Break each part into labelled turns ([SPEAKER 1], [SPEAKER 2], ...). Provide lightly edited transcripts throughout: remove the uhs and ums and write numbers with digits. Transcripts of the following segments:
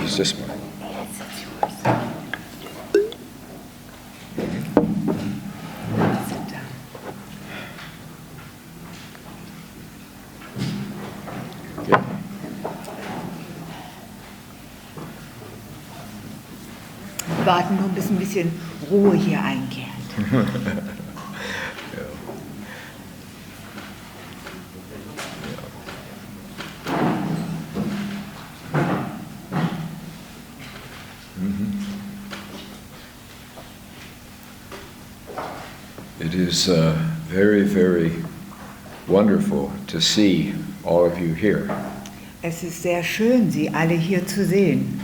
[SPEAKER 1] use this one. Okay.
[SPEAKER 2] Warten nur, bis ein bisschen Ruhe hier einkehrt.
[SPEAKER 1] It is very, very wonderful to see all of you here.
[SPEAKER 2] Es ist sehr schön, Sie alle hier zu sehen.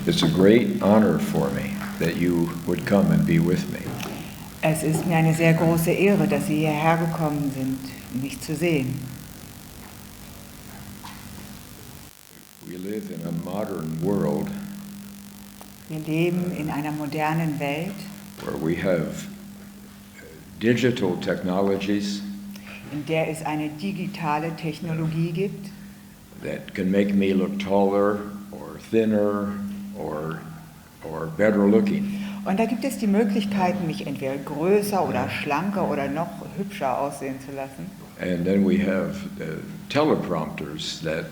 [SPEAKER 1] It's a great honor for me that you would come and be with me.
[SPEAKER 2] Es ist mir eine sehr große Ehre, dass Sie hierher gekommen sind, um mich zu sehen.
[SPEAKER 1] We live in a modern world
[SPEAKER 2] Wir leben in einer modernen Welt,
[SPEAKER 1] where we have digital technologies
[SPEAKER 2] in der es eine digitale Technologie gibt,
[SPEAKER 1] that can make me look taller or thinner or better looking.
[SPEAKER 2] und da gibt es die Möglichkeiten, mich entweder größer oder schlanker oder noch hübscher aussehen zu lassen.
[SPEAKER 1] And then we have teleprompters that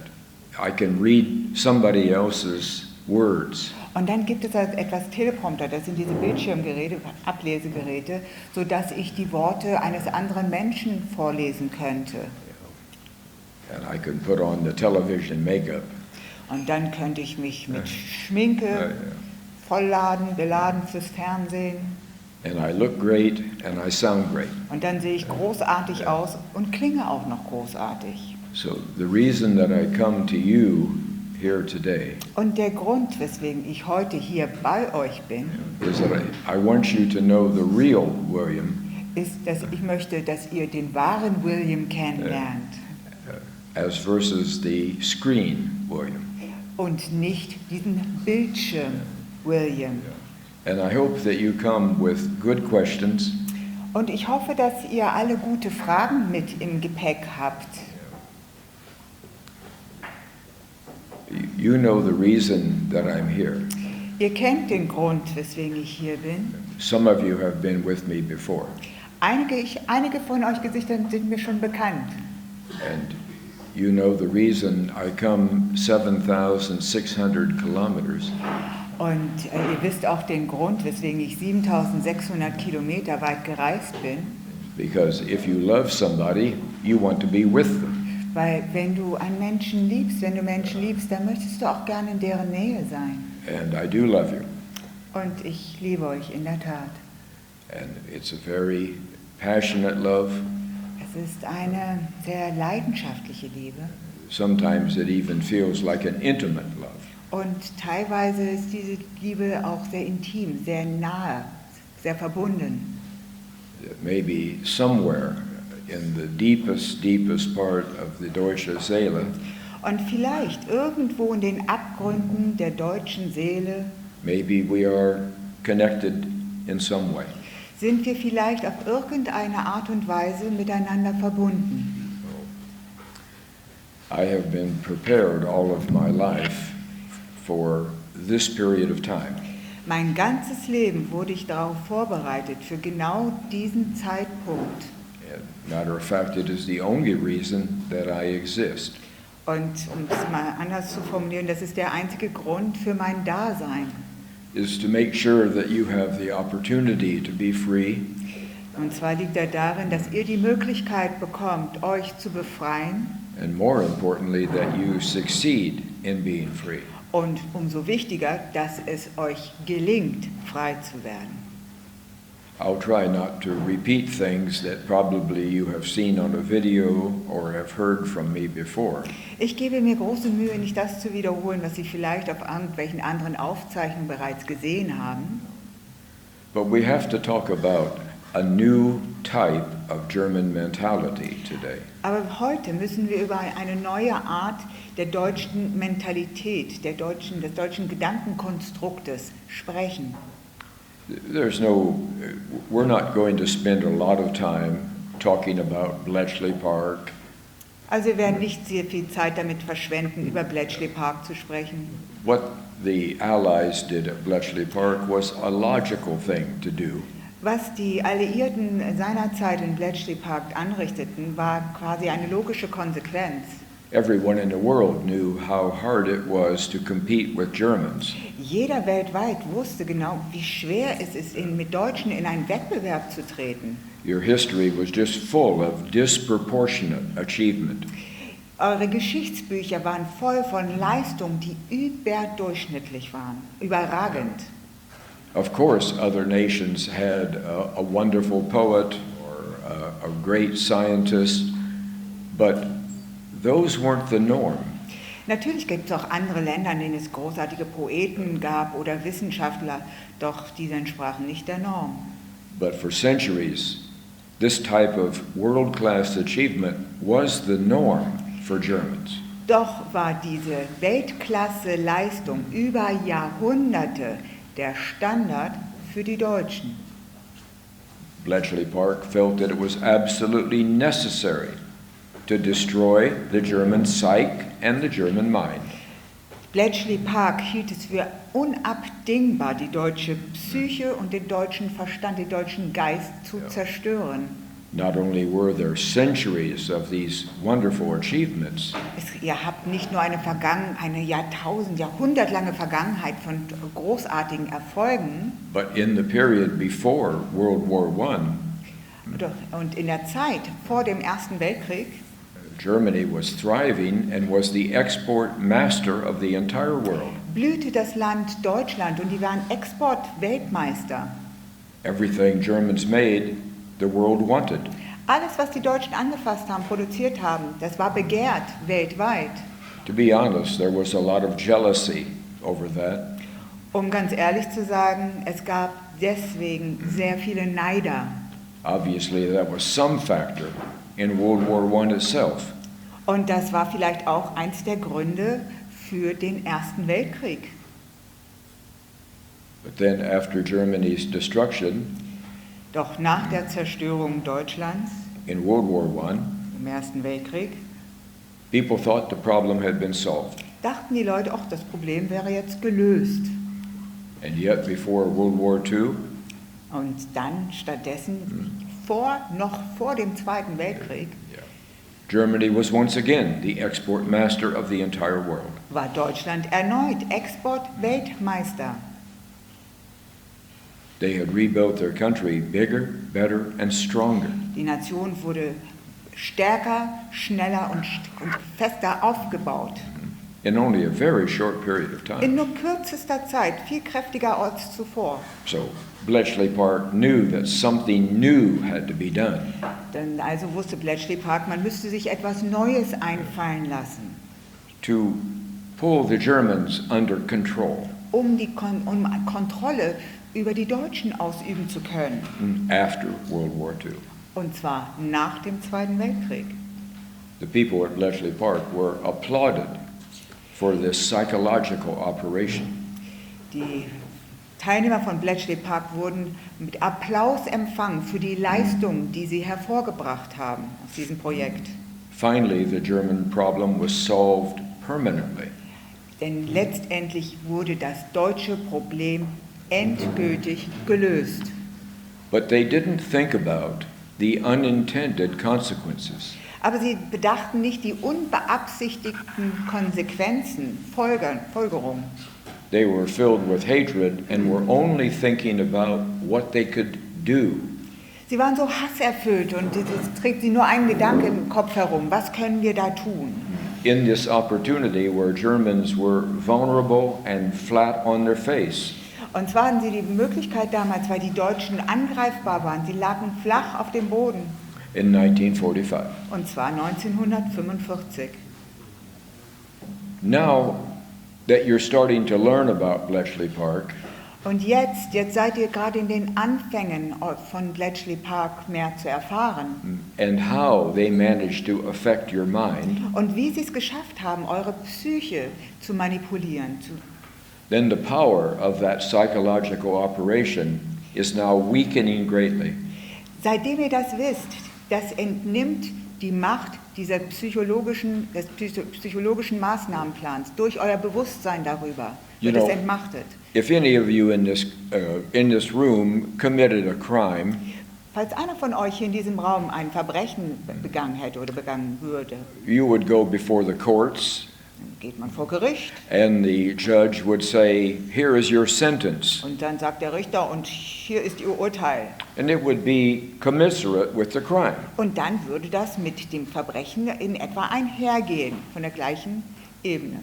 [SPEAKER 1] I can read somebody else's words.
[SPEAKER 2] Und dann gibt es etwas Teleprompter, das sind diese Bildschirmgeräte, Ablesegeräte, sodass ich die Worte eines anderen Menschen vorlesen könnte.
[SPEAKER 1] And I can put on the television makeup.
[SPEAKER 2] Und dann könnte ich mich mit Schminke beladen fürs Fernsehen.
[SPEAKER 1] And I look great and I sound great.
[SPEAKER 2] Und dann sehe ich großartig aus und klinge auch noch großartig.
[SPEAKER 1] So the reason that I come to you here today
[SPEAKER 2] Und der Grund, weswegen ich heute hier bei euch bin,
[SPEAKER 1] is that I want you to know the real William
[SPEAKER 2] ist, dass ich möchte, dass ihr den wahren William kennenlernt
[SPEAKER 1] as versus the screen William.
[SPEAKER 2] und nicht diesen Bildschirm William.
[SPEAKER 1] And I hope that you come with good questions.
[SPEAKER 2] Und ich hoffe, dass ihr alle gute Fragen mit im Gepäck habt.
[SPEAKER 1] You know the reason that I'm here.
[SPEAKER 2] Ihr kennt den Grund, weswegen ich hier bin.
[SPEAKER 1] Some of you have been with me before.
[SPEAKER 2] Einige von euch Gesichtern sind mir schon bekannt.
[SPEAKER 1] And you know the reason I come 7,600 kilometers.
[SPEAKER 2] Und ihr wisst auch den Grund, weswegen ich 7600 Kilometer weit gereist bin.
[SPEAKER 1] Because if you love somebody, you want to be with them.
[SPEAKER 2] Weil wenn du Menschen liebst, dann möchtest du auch gerne in deren Nähe sein.
[SPEAKER 1] And I do love you.
[SPEAKER 2] Und ich liebe euch in der Tat.
[SPEAKER 1] And it's a very passionate love.
[SPEAKER 2] Es ist eine sehr leidenschaftliche Liebe.
[SPEAKER 1] Sometimes it even feels like an intimate love.
[SPEAKER 2] Und teilweise ist diese Liebe auch sehr intim, sehr nahe, sehr verbunden.
[SPEAKER 1] Maybe somewhere in the deepest part of the Deutsche Seele,
[SPEAKER 2] Und vielleicht irgendwo in den Abgründen der deutschen Seele
[SPEAKER 1] maybe we are connected in some way.
[SPEAKER 2] sind wir vielleicht auf irgendeine Art und Weise miteinander verbunden.
[SPEAKER 1] I have been prepared all of my life for this period of time.
[SPEAKER 2] Mein ganzes Leben wurde ich darauf vorbereitet, für genau diesen Zeitpunkt.
[SPEAKER 1] And matter of fact, it is the only reason that I exist.
[SPEAKER 2] Und um es mal anders zu formulieren, das ist der einzige Grund für mein Dasein.
[SPEAKER 1] Is to make sure that you have the opportunity to be free,
[SPEAKER 2] Und zwar liegt er darin, dass ihr die Möglichkeit bekommt, euch zu befreien
[SPEAKER 1] and more importantly, that you succeed in being free.
[SPEAKER 2] und umso wichtiger, dass es euch gelingt, frei zu werden.
[SPEAKER 1] I'll try not to repeat things that probably you have seen on a video or have heard from me before.
[SPEAKER 2] Ich gebe mir große Mühe, nicht das zu wiederholen, was Sie vielleicht auf irgendwelchen anderen Aufzeichnungen bereits gesehen haben.
[SPEAKER 1] But we have to talk about a new type of German mentality today.
[SPEAKER 2] Aber heute müssen wir über eine neue Art der deutschen Mentalität, des deutschen Gedankenkonstruktes sprechen.
[SPEAKER 1] We're not going to spend a lot of time talking about Bletchley Park
[SPEAKER 2] Also wir werden nicht sehr viel Zeit damit verschwenden, über Bletchley Park zu sprechen.
[SPEAKER 1] What the Allies did at Bletchley Park was a logical thing to do.
[SPEAKER 2] Was die Alliierten seinerzeit in Bletchley Park anrichteten, war quasi eine logische Konsequenz.
[SPEAKER 1] Everyone in the world knew how hard it was to compete with Germans.
[SPEAKER 2] Jeder weltweit wusste genau, wie schwer es ist, mit Deutschen in einen Wettbewerb zu treten.
[SPEAKER 1] Your history was just full of disproportionate achievement.
[SPEAKER 2] Eure Geschichtsbücher waren voll von Leistungen, die überdurchschnittlich waren, überragend.
[SPEAKER 1] Of course, other nations had a wonderful poet or a great scientist, but those weren't the norm.
[SPEAKER 2] Natürlich gibt es auch andere Länder, in denen es großartige Poeten gab oder Wissenschaftler, doch diese entsprachen nicht der Norm.
[SPEAKER 1] But for centuries, this type of world-class achievement was the norm for Germans.
[SPEAKER 2] Doch war diese Weltklasse-Leistung über Jahrhunderte der Standard für die Deutschen.
[SPEAKER 1] Bletchley Park felt that it was absolutely necessary to destroy the German psyche and the German mind.
[SPEAKER 2] Bletchley Park hielt es für unabdingbar, die deutsche Psyche und den deutschen Verstand, den deutschen Geist zu zerstören.
[SPEAKER 1] Not only were there centuries of these wonderful achievements,
[SPEAKER 2] Ihr habt nicht nur eine jahrhundertlange Vergangenheit von großartigen Erfolgen,
[SPEAKER 1] but in the period before World War I,
[SPEAKER 2] und in der Zeit vor dem Ersten Weltkrieg
[SPEAKER 1] Germany was thriving and was the export master of the entire world.
[SPEAKER 2] blühte das Land Deutschland und die waren Exportweltmeister.
[SPEAKER 1] Everything Germans made, the world wanted.
[SPEAKER 2] Alles, was die Deutschen angefasst haben, produziert haben, das war begehrt weltweit.
[SPEAKER 1] To be honest, there was a lot of jealousy over that.
[SPEAKER 2] Um ganz ehrlich zu sagen, es gab deswegen sehr viele Neider.
[SPEAKER 1] Obviously, that was some factor in World War I itself.
[SPEAKER 2] Und das war vielleicht auch eins der Gründe für den Ersten Weltkrieg.
[SPEAKER 1] But then after Germany's destruction
[SPEAKER 2] Doch nach der Zerstörung Deutschlands
[SPEAKER 1] in World War I,
[SPEAKER 2] im Ersten Weltkrieg
[SPEAKER 1] people thought the problem had been solved.
[SPEAKER 2] dachten die Leute, ach, das Problem wäre jetzt gelöst.
[SPEAKER 1] And yet before World War II,
[SPEAKER 2] Und dann stattdessen, noch vor dem Zweiten Weltkrieg,
[SPEAKER 1] Germany was once again the export master of the entire world.
[SPEAKER 2] war Deutschland erneut Exportweltmeister.
[SPEAKER 1] They had rebuilt their country bigger, better, and stronger.
[SPEAKER 2] Die Nation wurde stärker, schneller und fester aufgebaut.
[SPEAKER 1] In only a very short period of
[SPEAKER 2] In
[SPEAKER 1] time.
[SPEAKER 2] nur kürzester Zeit, viel kräftiger als zuvor.
[SPEAKER 1] So Bletchley Park knew that something new had to be done.
[SPEAKER 2] Denn also wusste Bletchley Park, man müsste sich etwas Neues einfallen lassen,
[SPEAKER 1] To pull the Germans under control
[SPEAKER 2] um Kontrolle über die Deutschen ausüben zu können.
[SPEAKER 1] after World War II.
[SPEAKER 2] Und zwar nach dem Zweiten Weltkrieg.
[SPEAKER 1] The people at Bletchley Park were applauded for this psychological operation.
[SPEAKER 2] Die Teilnehmer von Bletchley Park wurden mit Applaus empfangen für die Leistung, die sie hervorgebracht haben aus diesem Projekt.
[SPEAKER 1] Finally, the German problem was solved permanently.
[SPEAKER 2] Denn letztendlich wurde das deutsche Problem endgültig gelöst.
[SPEAKER 1] But they didn't think about the unintended consequences.
[SPEAKER 2] Aber sie bedachten nicht die unbeabsichtigten Konsequenzen, Folgerungen.
[SPEAKER 1] They were filled with hatred and were only thinking about what they could do.
[SPEAKER 2] Sie waren so hasserfüllt und es trägt sie nur ein Gedanke im Kopf herum. Was können wir da tun?
[SPEAKER 1] In this opportunity where Germans were vulnerable and flat on their face,
[SPEAKER 2] Und zwar hatten sie die Möglichkeit damals, weil die Deutschen angreifbar waren. Sie lagen flach auf dem Boden.
[SPEAKER 1] in 1945.
[SPEAKER 2] Und zwar 1945.
[SPEAKER 1] Now that you're starting to learn about Bletchley Park,
[SPEAKER 2] Und jetzt seid ihr gerade in den Anfängen von Bletchley Park mehr zu erfahren.
[SPEAKER 1] and how they managed to affect your mind,
[SPEAKER 2] Und wie sie es geschafft haben, eure Psyche zu manipulieren.
[SPEAKER 1] then the power of that psychological operation is now weakening greatly.
[SPEAKER 2] Seitdem ihr das wisst, das entnimmt die Macht des psychologischen Maßnahmenplans, durch euer Bewusstsein darüber,
[SPEAKER 1] You
[SPEAKER 2] wird es
[SPEAKER 1] know-
[SPEAKER 2] entmachtet.
[SPEAKER 1] If any of you in this room committed a crime,
[SPEAKER 2] Falls einer von euch hier in diesem Raum ein Verbrechen begangen hätte oder begangen würde,
[SPEAKER 1] you would go before the courts,
[SPEAKER 2] dann geht man vor Gericht
[SPEAKER 1] and the judge would say, "Here is your sentence."
[SPEAKER 2] und dann sagt der Richter, und hier ist Ihr Urteil.
[SPEAKER 1] And it would be commensurate with the crime.
[SPEAKER 2] Und dann würde das mit dem Verbrechen in etwa einhergehen, von der gleichen Ebene.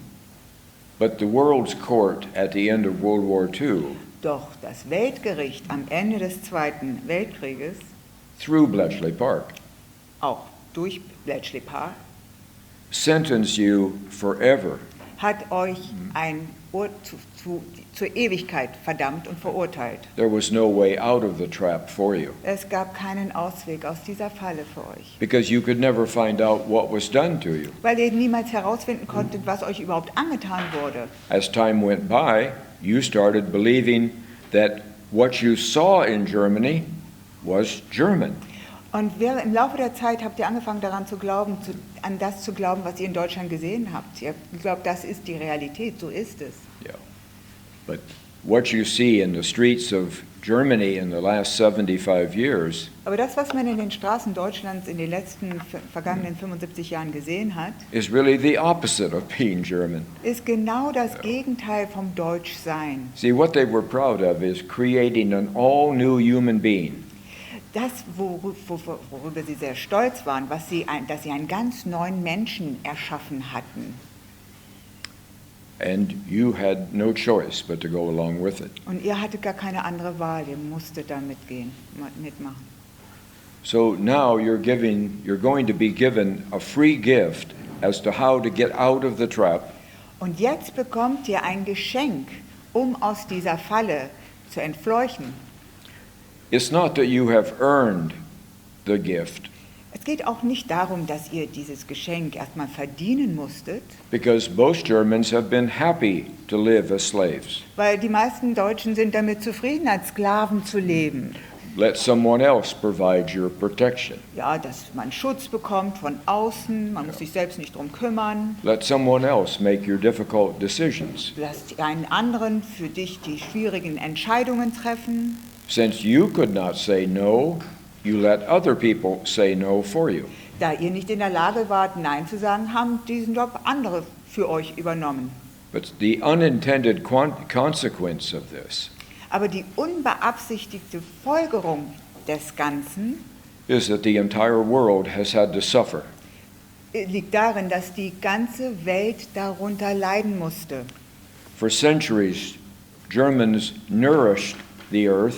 [SPEAKER 1] But the world's court at the end of World War II,
[SPEAKER 2] Doch das Weltgericht am Ende des Zweiten Weltkrieges,
[SPEAKER 1] through Bletchley Park,
[SPEAKER 2] auch durch Bletchley Park,
[SPEAKER 1] sentenced you forever
[SPEAKER 2] hat euch zur Ewigkeit verdammt und verurteilt.
[SPEAKER 1] There was no way out of the trap for you,
[SPEAKER 2] Es gab keinen Ausweg aus dieser Falle für euch,
[SPEAKER 1] because you could never find out what was done to you.
[SPEAKER 2] weil ihr niemals herausfinden konntet, was euch überhaupt angetan wurde.
[SPEAKER 1] As time went by, you started believing that what you saw in Germany was German.
[SPEAKER 2] Und im Laufe der Zeit habt ihr angefangen daran zu glauben, an das zu glauben, was ihr in Deutschland gesehen habt. Ihr glaubt, das ist die Realität, so ist es.
[SPEAKER 1] Yeah. But what you see in the streets of Germany in the last 75 years
[SPEAKER 2] Aber das, was man in den Straßen Deutschlands in den letzten vergangenen 75 Jahren gesehen hat,
[SPEAKER 1] is really the opposite of being German.
[SPEAKER 2] ist genau das Gegenteil vom Deutschsein.
[SPEAKER 1] See, what they were proud of is creating an all-new human being.
[SPEAKER 2] Das, worüber sie sehr stolz waren, dass sie einen ganz neuen Menschen erschaffen hatten.
[SPEAKER 1] And you had no choice but to go along with it.
[SPEAKER 2] Und ihr hattet gar keine andere Wahl, ihr musstet da mitmachen.
[SPEAKER 1] So now you're going to be given a free gift as to how to get out of the trap,
[SPEAKER 2] Und jetzt bekommt ihr ein Geschenk, um aus dieser Falle zu entfleuchen.
[SPEAKER 1] It's not that you have earned the gift,
[SPEAKER 2] Es geht auch nicht darum, dass ihr dieses Geschenk erstmal verdienen musstet,
[SPEAKER 1] because most Germans have been happy to live as slaves.
[SPEAKER 2] weil die meisten Deutschen sind damit zufrieden, als Sklaven zu leben.
[SPEAKER 1] Let someone else provide your protection.
[SPEAKER 2] Ja, dass man Schutz bekommt von außen, man muss sich selbst nicht drum kümmern.
[SPEAKER 1] Let someone else make your difficult decisions.
[SPEAKER 2] Lasst einen anderen für dich die schwierigen Entscheidungen treffen.
[SPEAKER 1] Since you could not say no, you let other people say no for you.
[SPEAKER 2] Da ihr nicht in der Lage wart, Nein zu sagen, haben diesen Job andere für euch übernommen.
[SPEAKER 1] But the unintended consequence of this
[SPEAKER 2] Aber die unbeabsichtigte Folgerung des Ganzen
[SPEAKER 1] is that the entire world has had to suffer.
[SPEAKER 2] liegt darin, dass die ganze Welt darunter leiden musste.
[SPEAKER 1] For centuries, Germans nourished the earth,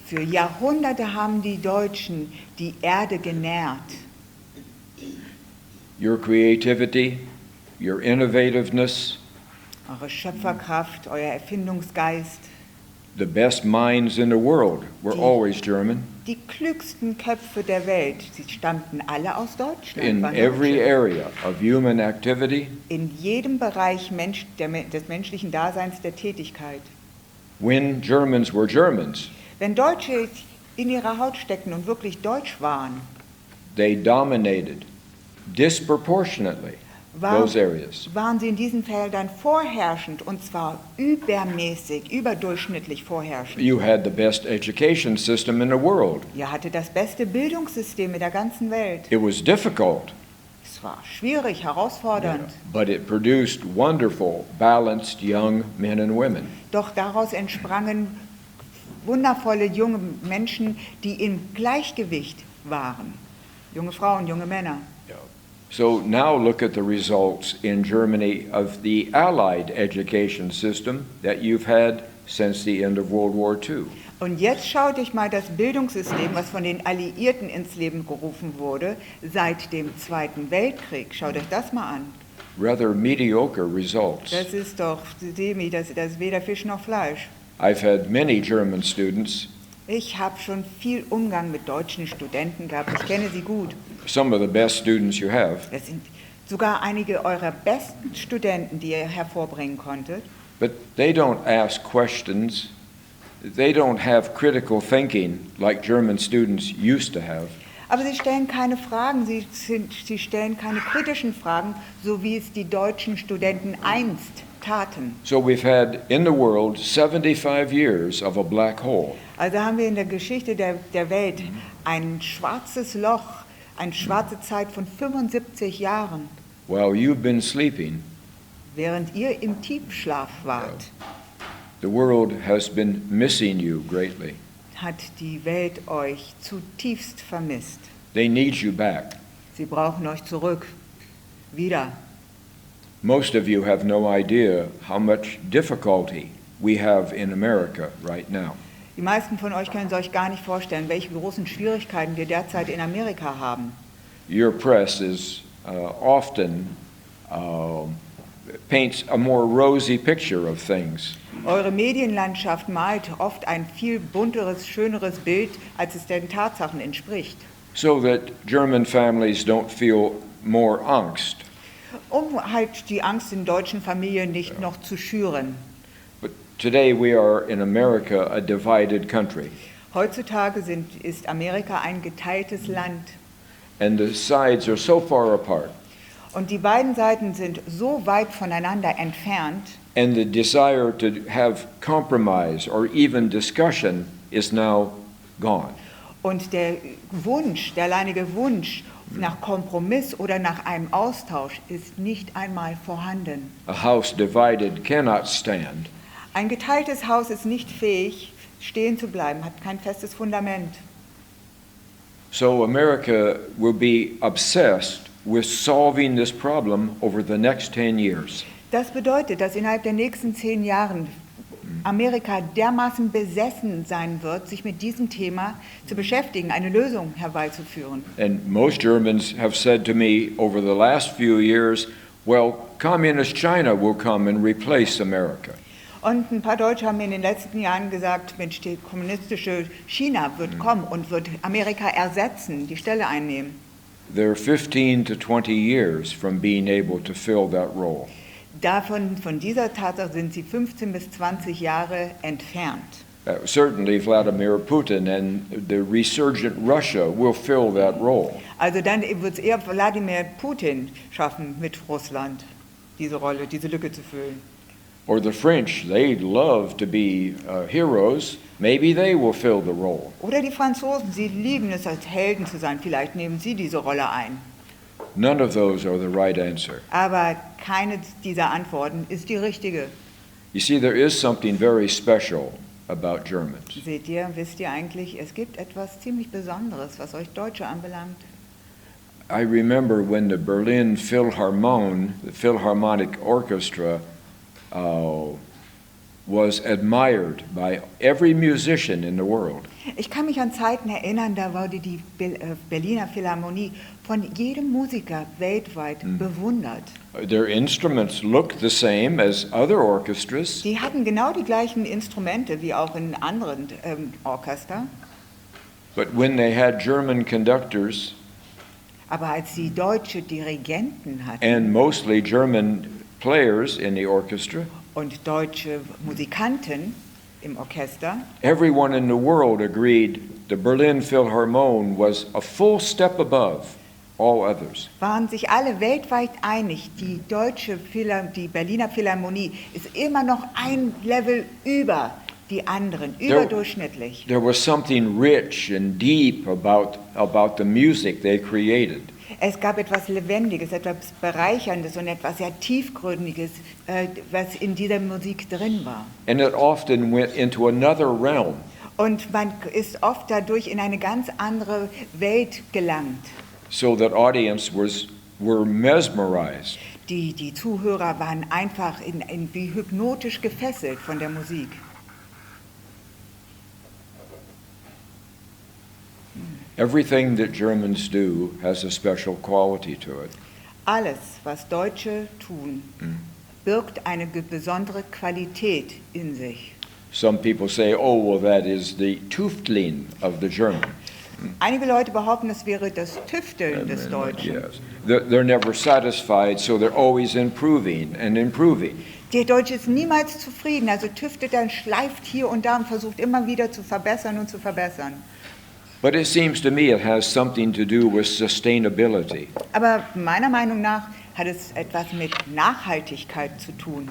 [SPEAKER 2] Für Jahrhunderte haben die Deutschen die Erde genährt.
[SPEAKER 1] your creativity, your innovativeness,
[SPEAKER 2] Eure Schöpferkraft, euer Erfindungsgeist.
[SPEAKER 1] the best minds in the world were always German.
[SPEAKER 2] Die klügsten Köpfe der Welt, sie stammten alle aus Deutschland.
[SPEAKER 1] In
[SPEAKER 2] waren
[SPEAKER 1] every
[SPEAKER 2] Deutsche.
[SPEAKER 1] area of human activity,
[SPEAKER 2] In jedem Bereich des menschlichen Daseins, der Tätigkeit.
[SPEAKER 1] when Germans were Germans,
[SPEAKER 2] Wenn Deutsche in ihrer Haut steckten und wirklich deutsch waren,
[SPEAKER 1] they dominated disproportionately those areas.
[SPEAKER 2] waren sie in diesen Feldern vorherrschend, und zwar übermäßig, überdurchschnittlich vorherrschend.
[SPEAKER 1] You had the best education system in the world.
[SPEAKER 2] Ihr hattet das beste Bildungssystem in der ganzen Welt.
[SPEAKER 1] It was difficult,
[SPEAKER 2] Es war schwierig, herausfordernd,
[SPEAKER 1] but it produced wonderful, balanced young men and women.
[SPEAKER 2] doch daraus entsprangen wundervolle junge Menschen, die im Gleichgewicht waren. Junge Frauen, junge Männer.
[SPEAKER 1] So now look at the results in Germany of the Allied education system that you've had since the end of World War II.
[SPEAKER 2] Und jetzt schaut euch mal das Bildungssystem, was von den Alliierten ins Leben gerufen wurde, seit dem Zweiten Weltkrieg. Schaut euch das mal an.
[SPEAKER 1] Rather mediocre results.
[SPEAKER 2] Das ist doch semi, das ist weder Fisch noch Fleisch.
[SPEAKER 1] I've had many German students,
[SPEAKER 2] Ich habe schon viel Umgang mit deutschen Studenten gehabt. Ich kenne sie gut.
[SPEAKER 1] some of the best students you have,
[SPEAKER 2] Das sind sogar einige eurer besten Studenten, die ihr hervorbringen konntet.
[SPEAKER 1] but they don't ask questions. They don't have critical thinking like German students used to have.
[SPEAKER 2] Aber sie stellen keine Fragen, sie stellen keine kritischen Fragen, so wie es die deutschen Studenten einst taten.
[SPEAKER 1] So we've had in the world 75 years of a black hole.
[SPEAKER 2] Also haben wir in der Geschichte der Welt ein schwarzes Loch, eine schwarze Zeit von 75 Jahren,
[SPEAKER 1] While you've been sleeping,
[SPEAKER 2] während ihr im Tiefschlaf wart.
[SPEAKER 1] the world has been missing you greatly.
[SPEAKER 2] Hat die Welt euch zutiefst vermisst.
[SPEAKER 1] They need you back.
[SPEAKER 2] Sie brauchen euch zurück. Wieder.
[SPEAKER 1] Most of you have no idea how much difficulty we have in America right now.
[SPEAKER 2] Die meisten von euch können es euch gar nicht vorstellen, welche großen Schwierigkeiten wir derzeit in Amerika haben.
[SPEAKER 1] Your press is often paints a more rosy picture of things.
[SPEAKER 2] Eure Medienlandschaft malt oft ein viel bunteres, schöneres Bild, als es den Tatsachen entspricht.
[SPEAKER 1] So that German families don't feel more angst.
[SPEAKER 2] Halt die Angst in deutschen Familien nicht noch zu schüren.
[SPEAKER 1] But today we are in America a divided country,
[SPEAKER 2] Heutzutage ist Amerika ein geteiltes Land.
[SPEAKER 1] and the sides are so far apart,
[SPEAKER 2] Und die beiden Seiten sind so weit voneinander entfernt,
[SPEAKER 1] and the desire to have compromise or even discussion is now gone.
[SPEAKER 2] und der alleinige Wunsch nach Kompromiss oder nach einem Austausch ist nicht einmal vorhanden.
[SPEAKER 1] A house divided cannot stand.
[SPEAKER 2] Ein geteiltes Haus ist nicht fähig, stehen zu bleiben, hat kein festes Fundament.
[SPEAKER 1] So America will be obsessed with solving this problem over the next 10 years.
[SPEAKER 2] Das bedeutet, dass innerhalb der nächsten 10 Jahren Amerika dermaßen besessen sein wird, sich mit diesem Thema zu beschäftigen, eine Lösung herbeizuführen.
[SPEAKER 1] And most Germans have said to me over the last few years, well, communist China will come and replace America.
[SPEAKER 2] Und ein paar Deutsche haben mir in den letzten Jahren gesagt, Mensch, die kommunistische China wird kommen und wird Amerika ersetzen, die Stelle einnehmen.
[SPEAKER 1] They're 15 to 20 years from being able to fill that role.
[SPEAKER 2] Von dieser Tatsache sind sie 15 bis 20 Jahre entfernt.
[SPEAKER 1] Certainly Vladimir Putin and the resurgent Russia will fill that role.
[SPEAKER 2] Also dann wird es eher Wladimir Putin schaffen, mit Russland diese Rolle, diese Lücke zu füllen.
[SPEAKER 1] Or the French, they'd love to be heroes. Maybe they will fill the role.
[SPEAKER 2] Oder die Franzosen, sie lieben es, als Helden zu sein. Vielleicht nehmen sie diese Rolle ein.
[SPEAKER 1] None of those are the right answer.
[SPEAKER 2] Aber keine dieser Antworten ist die richtige.
[SPEAKER 1] You see, there is something very special about Germans.
[SPEAKER 2] Wisst ihr eigentlich, es gibt etwas ziemlich Besonderes, was euch Deutsche anbelangt.
[SPEAKER 1] I remember when the Berlin Philharmonic, the Philharmonic Orchestra, was admired by every musician in the world.
[SPEAKER 2] Ich kann mich an Zeiten erinnern, da wurde die Berliner Philharmonie von jedem Musiker weltweit bewundert.
[SPEAKER 1] Their instruments looked the same as other orchestras,
[SPEAKER 2] Die hatten genau die gleichen Instrumente wie auch in anderen Orchester,
[SPEAKER 1] but when they had German conductors
[SPEAKER 2] aber als sie deutsche Dirigenten hatten
[SPEAKER 1] and mostly German players in the orchestra,
[SPEAKER 2] und deutsche Musikanten im Orchester,
[SPEAKER 1] everyone in the world agreed the Berlin Philharmonic was a full step above all others.
[SPEAKER 2] waren sich alle weltweit einig, die Berliner Philharmonie ist immer noch ein Level über die anderen, überdurchschnittlich.
[SPEAKER 1] There was something rich and deep about the music they created.
[SPEAKER 2] Es gab etwas Lebendiges, etwas Bereicherndes und etwas sehr Tiefgründiges, was in dieser Musik drin war.
[SPEAKER 1] And it often went into another realm.
[SPEAKER 2] Und man ist oft dadurch in eine ganz andere Welt gelangt.
[SPEAKER 1] So that audience were mesmerized.
[SPEAKER 2] Die Zuhörer waren einfach wie hypnotisch gefesselt von der Musik.
[SPEAKER 1] Everything that Germans do has a special quality to it.
[SPEAKER 2] Alles, was Deutsche tun, birgt eine besondere Qualität in sich.
[SPEAKER 1] Some people say, oh, well, that is the Tüftling of the German.
[SPEAKER 2] Einige Leute behaupten, es wäre das Tüfteln des Deutschen.
[SPEAKER 1] Yes. They're never satisfied, so they're always improving and improving.
[SPEAKER 2] Der Deutsche ist niemals zufrieden, also tüftet er, schleift hier und da und versucht immer wieder zu verbessern und zu verbessern.
[SPEAKER 1] But it seems to me it has something to do with sustainability.
[SPEAKER 2] Aber meiner Meinung nach hat es etwas mit Nachhaltigkeit zu tun.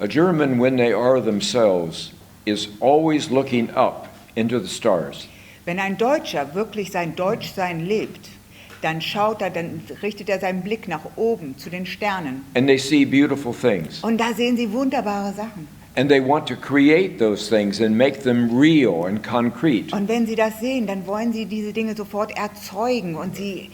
[SPEAKER 1] A German, when they are themselves, is always looking up into the stars.
[SPEAKER 2] Wenn ein Deutscher wirklich sein Deutschsein lebt, dann richtet er seinen Blick nach oben zu den Sternen.
[SPEAKER 1] And they see beautiful things.
[SPEAKER 2] Und da sehen sie wunderbare Sachen.
[SPEAKER 1] And they want to create those things and make them real and concrete.
[SPEAKER 2] Und wenn sie das sehen, dann wollen sie diese Dinge sofort erzeugen und sie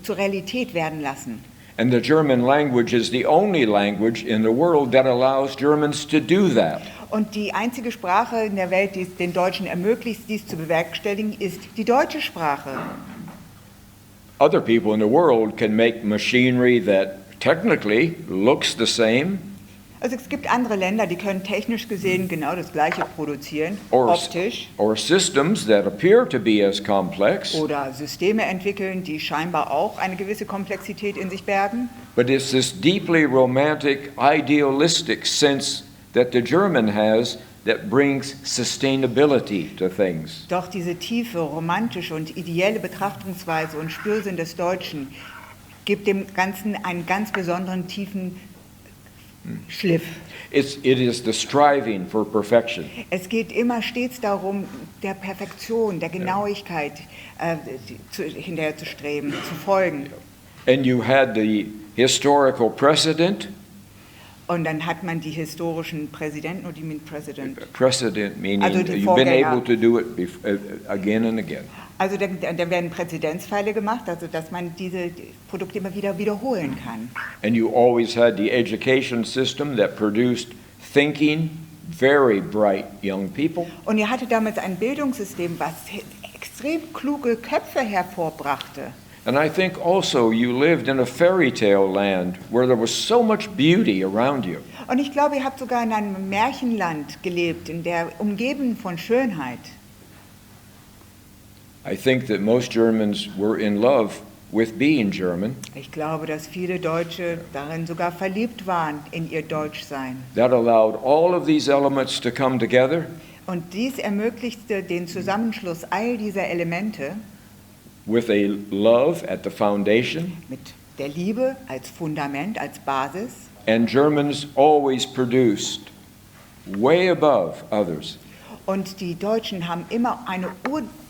[SPEAKER 2] zur Realität werden lassen.
[SPEAKER 1] And the German language is the only language in the world that allows Germans to do that.
[SPEAKER 2] Und die einzige Sprache in der Welt, die es den Deutschen ermöglicht, dies zu bewerkstelligen, ist die deutsche Sprache.
[SPEAKER 1] Other people in the world can make machinery that technically looks the same,
[SPEAKER 2] Also es gibt andere Länder, die können technisch gesehen genau das Gleiche produzieren, optisch,
[SPEAKER 1] or systems that appear to be as complex,
[SPEAKER 2] oder Systeme entwickeln, die scheinbar auch eine gewisse Komplexität in sich bergen.
[SPEAKER 1] but it's this deeply romantic, idealistic sense that the German has that brings sustainability to things.
[SPEAKER 2] Doch diese tiefe, romantische und ideelle Betrachtungsweise und Spürsinn des Deutschen gibt dem Ganzen einen ganz besonderen tiefen Schliff.
[SPEAKER 1] It is the striving for perfection.
[SPEAKER 2] Es geht immer stets darum, der Perfektion, der Genauigkeit hinterher zu streben, zu folgen.
[SPEAKER 1] And you had the historical precedent.
[SPEAKER 2] Und dann hat man die historischen Präsidenten, oder die mean President?
[SPEAKER 1] Precedent meaning
[SPEAKER 2] Also die
[SPEAKER 1] you've been
[SPEAKER 2] Vorgänger.
[SPEAKER 1] able to do it again and again.
[SPEAKER 2] Also da werden Präzedenzfälle gemacht, also dass man diese Produkte immer wieder wiederholen kann.
[SPEAKER 1] And you always had the education system that produced thinking, very bright young people.
[SPEAKER 2] Und ihr hattet damals ein Bildungssystem, was extrem kluge Köpfe hervorbrachte.
[SPEAKER 1] And I think also you lived in a fairy tale land where there was so much beauty around you.
[SPEAKER 2] Und ich glaube, ihr habt sogar in einem Märchenland gelebt, in der umgeben von Schönheit.
[SPEAKER 1] I think that most Germans were in love with being German.
[SPEAKER 2] Ich glaube, dass viele Deutsche darin sogar verliebt waren, in ihr Deutschsein.
[SPEAKER 1] That allowed all of these elements to come together.
[SPEAKER 2] Und dies ermöglichte den Zusammenschluss all dieser Elemente
[SPEAKER 1] With a love at the foundation,
[SPEAKER 2] mit der Liebe als Fundament, als Basis.
[SPEAKER 1] and Germans always produced way above others.
[SPEAKER 2] Und die Deutschen haben immer eine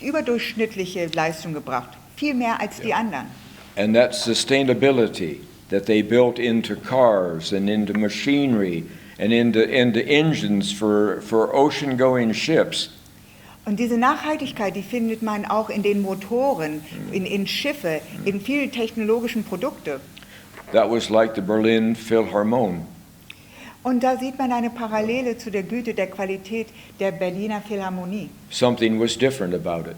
[SPEAKER 2] überdurchschnittliche Leistung gebracht, viel mehr als die anderen.
[SPEAKER 1] And that sustainability that they built into cars and into machinery and into engines for ocean-going ships.
[SPEAKER 2] Und diese Nachhaltigkeit, die findet man auch in den Motoren, in Schiffe, in vielen technologischen Produkten.
[SPEAKER 1] That was like the Berlin Philharmonic.
[SPEAKER 2] Und da sieht man eine Parallele zu der Güte, der Qualität der Berliner Philharmonie.
[SPEAKER 1] Something was different about it.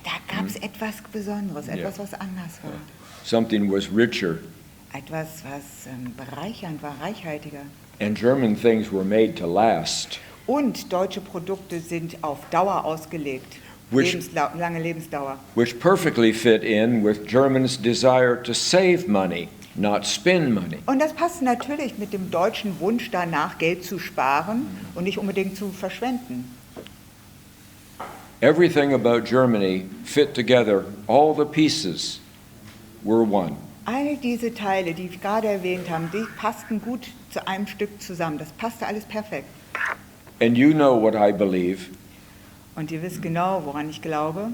[SPEAKER 2] Da gab es etwas Besonderes, etwas, was anders war.
[SPEAKER 1] Something was richer.
[SPEAKER 2] Etwas, was bereichernd war, reichhaltiger.
[SPEAKER 1] And German things were made to last.
[SPEAKER 2] Und deutsche Produkte sind auf Dauer ausgelegt, lange Lebensdauer.
[SPEAKER 1] Which perfectly fit in with Germans' desire to save money, not spend money.
[SPEAKER 2] Und das passt natürlich mit dem deutschen Wunsch danach, Geld zu sparen und nicht unbedingt zu verschwenden.
[SPEAKER 1] Everything about Germany fit together. All the pieces were one.
[SPEAKER 2] All diese Teile, die ich gerade erwähnt habe, die passten gut zu einem Stück zusammen. Das passte alles perfekt.
[SPEAKER 1] And you know what I believe,
[SPEAKER 2] Und ihr wisst genau, woran ich glaube.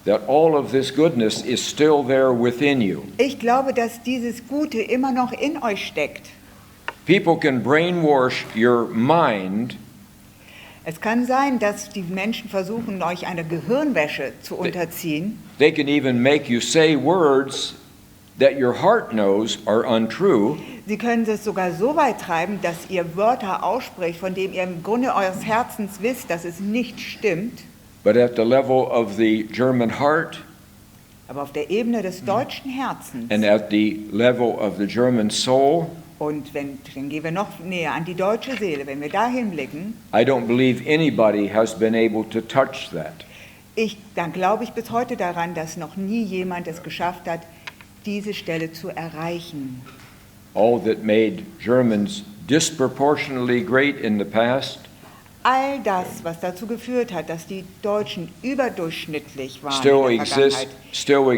[SPEAKER 1] that all of this goodness is still there within you.
[SPEAKER 2] Ich glaube, dass dieses Gute immer noch in euch steckt.
[SPEAKER 1] People can brainwash your mind
[SPEAKER 2] Es kann sein, dass die Menschen versuchen, euch einer Gehirnwäsche zu unterziehen.
[SPEAKER 1] They can even make you say words that your heart knows are untrue,
[SPEAKER 2] Sie können es sogar so weit treiben, dass ihr Wörter ausspricht, von denen ihr im Grunde eures Herzens wisst, dass es nicht stimmt.
[SPEAKER 1] but at the level of the German heart
[SPEAKER 2] Aber auf der Ebene des deutschen Herzens,
[SPEAKER 1] and at the level of the German soul,
[SPEAKER 2] und dann gehen wir noch näher an die deutsche Seele, wenn wir da hinblicken,
[SPEAKER 1] I don't believe anybody has been able to touch that.
[SPEAKER 2] dann glaube ich bis heute daran, dass noch nie jemand es geschafft hat, diese Stelle zu erreichen.
[SPEAKER 1] All that made Germans disproportionately great in the past
[SPEAKER 2] All das, was dazu geführt hat, dass die Deutschen überdurchschnittlich waren
[SPEAKER 1] still
[SPEAKER 2] in der Vergangenheit,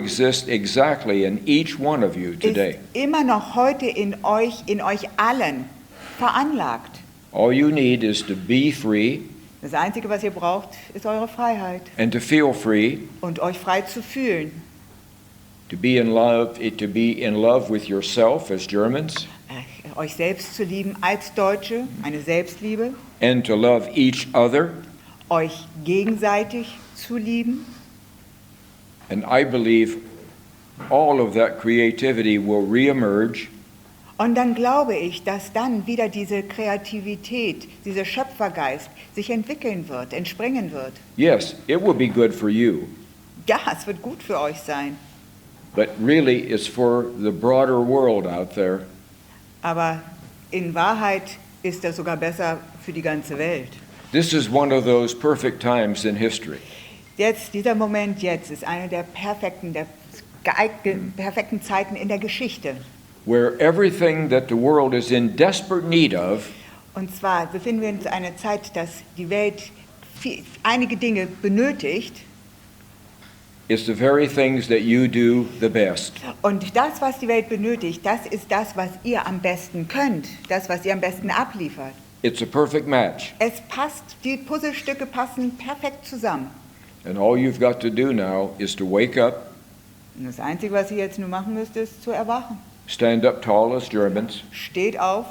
[SPEAKER 1] exists exactly in each one of you
[SPEAKER 2] ist
[SPEAKER 1] today.
[SPEAKER 2] immer noch heute in euch allen veranlagt.
[SPEAKER 1] All you need is to be free
[SPEAKER 2] Das Einzige, was ihr braucht, ist eure Freiheit
[SPEAKER 1] and to feel free,
[SPEAKER 2] und euch frei zu fühlen,
[SPEAKER 1] to be in love with yourself as Germans,
[SPEAKER 2] euch selbst zu lieben als Deutsche, eine Selbstliebe,
[SPEAKER 1] and to love each other.
[SPEAKER 2] euch gegenseitig zu lieben.
[SPEAKER 1] And I believe all of that creativity will reemerge
[SPEAKER 2] Und dann glaube ich, dass dann wieder diese Kreativität, dieser Schöpfergeist sich entwickeln wird, entspringen wird.
[SPEAKER 1] Yes, it will be good for you,
[SPEAKER 2] Ja, es wird gut für euch sein,
[SPEAKER 1] but really it's for the broader world out there.
[SPEAKER 2] aber in Wahrheit ist das sogar besser für die ganze Welt.
[SPEAKER 1] This is one of those perfect times in history.
[SPEAKER 2] Jetzt, dieser Moment jetzt ist eine der perfekten Zeiten in der Geschichte.
[SPEAKER 1] Where everything that the world is in desperate need of
[SPEAKER 2] Und zwar befinden wir uns in einer Zeit, dass die Welt einige Dinge benötigt.
[SPEAKER 1] is the very things that you do the best.
[SPEAKER 2] Und das, was die Welt benötigt, das ist das, was ihr am besten könnt, das, was ihr am besten abliefert.
[SPEAKER 1] It's a perfect match.
[SPEAKER 2] Es passt, die Puzzlestücke passen perfekt zusammen.
[SPEAKER 1] And all you've got to do now is to wake up,
[SPEAKER 2] Und das Einzige, was ihr jetzt nur machen müsst, ist zu erwachen.
[SPEAKER 1] stand up tall as Germans,
[SPEAKER 2] Steht auf,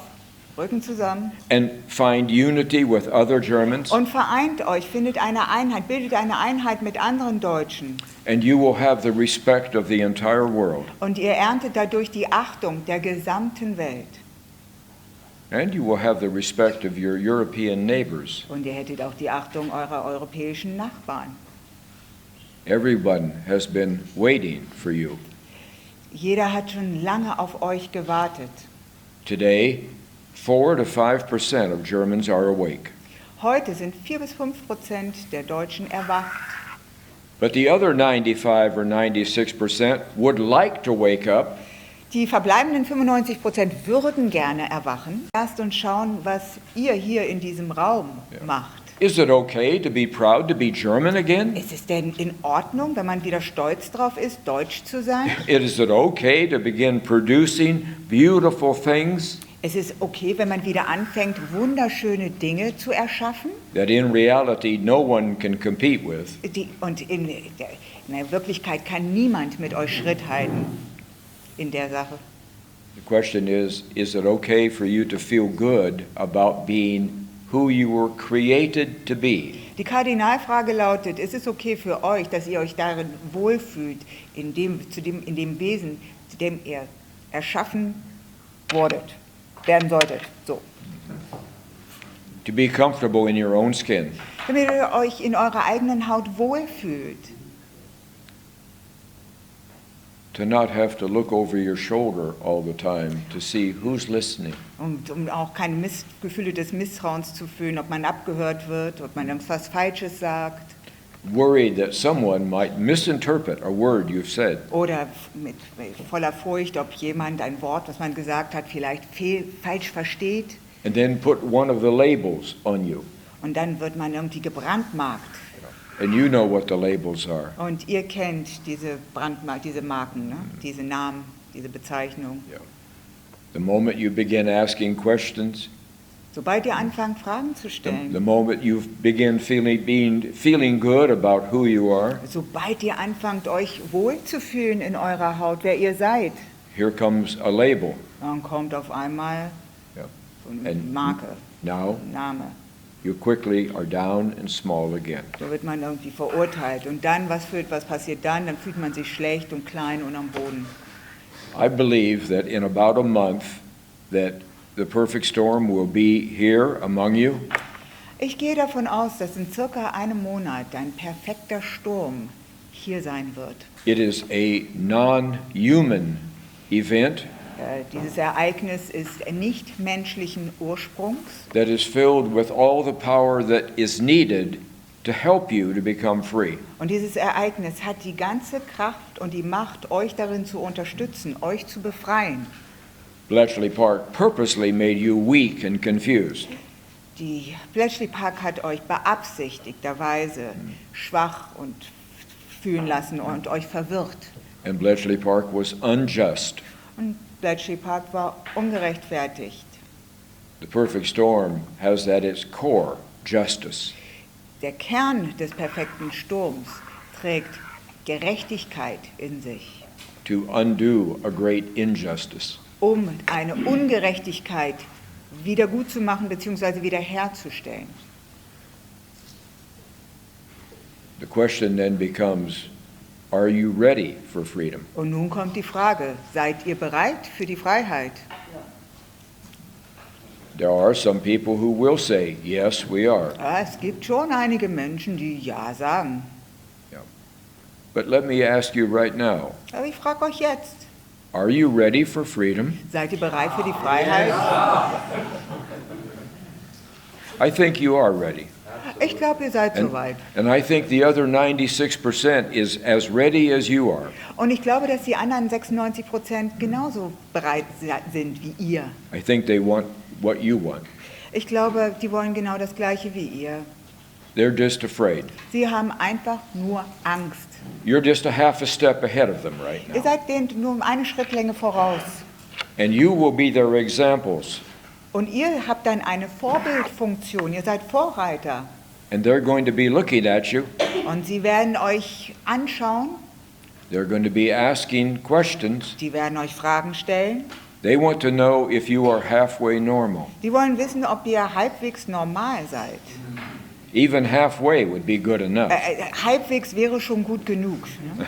[SPEAKER 2] Rücken zusammen
[SPEAKER 1] and find unity with other Germans,
[SPEAKER 2] und vereint euch, findet eine Einheit, bildet eine Einheit mit anderen Deutschen.
[SPEAKER 1] and you will have the respect of the entire world.
[SPEAKER 2] Und ihr erntet dadurch die Achtung der gesamten Welt.
[SPEAKER 1] And you will have the respect of your European neighbors.
[SPEAKER 2] Und ihr hättet auch die Achtung eurer europäischen Nachbarn.
[SPEAKER 1] Everyone has been waiting for you.
[SPEAKER 2] Jeder hat schon lange auf euch gewartet.
[SPEAKER 1] Today, 4 to 5% of Germans are awake.
[SPEAKER 2] Heute sind 4-5% der Deutschen erwacht.
[SPEAKER 1] But the other 95 or 96% would like to wake up
[SPEAKER 2] Die verbleibenden 95% würden gerne erwachen. Lasst uns schauen, was ihr hier in diesem Raum macht.
[SPEAKER 1] Is it okay to be proud to be German again?
[SPEAKER 2] Ist es denn in Ordnung, wenn man wieder stolz drauf ist, Deutsch zu sein?
[SPEAKER 1] Is it okay to begin producing beautiful things
[SPEAKER 2] Ist es okay, wenn man wieder anfängt, wunderschöne Dinge zu erschaffen?
[SPEAKER 1] that in reality no one can compete with?
[SPEAKER 2] In der Wirklichkeit kann niemand mit euch Schritt halten in der Sache.
[SPEAKER 1] The question is it okay for you to feel good about being who you were created to be?
[SPEAKER 2] Die Kardinalfrage lautet, ist es okay für euch, dass ihr euch darin wohlfühlt, in dem Wesen, zu dem ihr erschaffen werden solltet? So.
[SPEAKER 1] To be comfortable in your own skin,
[SPEAKER 2] Damit ihr euch in eurer eigenen Haut wohlfühlt.
[SPEAKER 1] to not have to look over your shoulder all the time to see who's listening.
[SPEAKER 2] Und um auch keine Gefühle des Misstrauens zu fühlen, ob man abgehört wird, ob man irgendwas Falsches sagt.
[SPEAKER 1] Worried that someone might misinterpret a word you've said.
[SPEAKER 2] Oder mit voller Furcht, ob jemand ein Wort, was man gesagt hat, vielleicht falsch versteht.
[SPEAKER 1] And then put one of the labels on you.
[SPEAKER 2] Und dann wird man irgendwie gebrandmarkt.
[SPEAKER 1] And you know what the labels are.
[SPEAKER 2] Und ihr kennt diese Marken, ne? Diese Namen, diese Bezeichnung.
[SPEAKER 1] The moment you begin asking questions,
[SPEAKER 2] Sobald ihr anfangt, Fragen zu
[SPEAKER 1] the
[SPEAKER 2] stellen,
[SPEAKER 1] moment you begin feeling good about who you are,
[SPEAKER 2] sobald ihr anfangt, euch wohlzufühlen in eurer Haut, wer ihr seid,
[SPEAKER 1] here comes a label.
[SPEAKER 2] dann kommt auf einmal
[SPEAKER 1] Yeah.
[SPEAKER 2] so eine
[SPEAKER 1] And
[SPEAKER 2] Marke,
[SPEAKER 1] now
[SPEAKER 2] ein Name.
[SPEAKER 1] you quickly are down and small again.
[SPEAKER 2] Da wird man irgendwie verurteilt. Und dann, was passiert dann? Dann fühlt man sich schlecht und klein und am Boden.
[SPEAKER 1] I believe that in about a month that the perfect storm will be here among you.
[SPEAKER 2] Ich gehe davon aus, dass in circa einem Monat ein perfekter Sturm hier sein wird.
[SPEAKER 1] It is a non-human event
[SPEAKER 2] Dieses Ereignis ist nicht menschlichen Ursprungs
[SPEAKER 1] that is filled with all the power that is needed to help you to become free.
[SPEAKER 2] und dieses Ereignis hat die ganze Kraft und die Macht, euch darin zu unterstützen, euch zu befreien.
[SPEAKER 1] Bletchley Park purposely made you weak and confused.
[SPEAKER 2] Die Bletchley Park hat euch beabsichtigterweise schwach und fühlen lassen und euch verwirrt.
[SPEAKER 1] And Bletchley Park was unjust.
[SPEAKER 2] Und Bletchley Park war ungerechtfertigt.
[SPEAKER 1] The perfect storm has at its core justice.
[SPEAKER 2] Der Kern des perfekten Sturms trägt Gerechtigkeit in sich,
[SPEAKER 1] To undo a great injustice.
[SPEAKER 2] um eine Ungerechtigkeit wiedergutzumachen bzw. wiederherzustellen.
[SPEAKER 1] The question then becomes, are you ready for freedom?
[SPEAKER 2] Und nun kommt die Frage, seid ihr bereit für die Freiheit?
[SPEAKER 1] There are some people who will say, yes, we are.
[SPEAKER 2] Ja, es gibt schon einige Menschen, die Ja sagen.
[SPEAKER 1] But let me ask you right now,
[SPEAKER 2] Aber ich frage euch jetzt,
[SPEAKER 1] are you ready for freedom?
[SPEAKER 2] seid ihr bereit für die Freiheit?
[SPEAKER 1] I think you are ready.
[SPEAKER 2] Ich glaube, ihr seid
[SPEAKER 1] And,
[SPEAKER 2] soweit.
[SPEAKER 1] and I think the other 96% is as ready as you are.
[SPEAKER 2] Und ich glaube, dass die anderen 96% genauso bereit sind wie ihr.
[SPEAKER 1] I think they want what you want.
[SPEAKER 2] Ich glaube, die wollen genau das Gleiche wie ihr.
[SPEAKER 1] They're just afraid.
[SPEAKER 2] Sie haben einfach nur Angst.
[SPEAKER 1] You're just a half a step ahead of them right
[SPEAKER 2] Ihr
[SPEAKER 1] now.
[SPEAKER 2] seid denen nur um eine Schrittlänge voraus.
[SPEAKER 1] And you will be their examples.
[SPEAKER 2] Und ihr habt dann eine Vorbildfunktion. Ihr seid Vorreiter.
[SPEAKER 1] And they're going to be looking at you.
[SPEAKER 2] Und sie werden euch anschauen.
[SPEAKER 1] They're going to be asking questions.
[SPEAKER 2] Die werden euch Fragen stellen.
[SPEAKER 1] They want to know if you are halfway normal.
[SPEAKER 2] Die wollen wissen, ob ihr halbwegs normal seid.
[SPEAKER 1] Even halfway would be good enough.
[SPEAKER 2] Halbwegs wäre schon gut genug. Ne?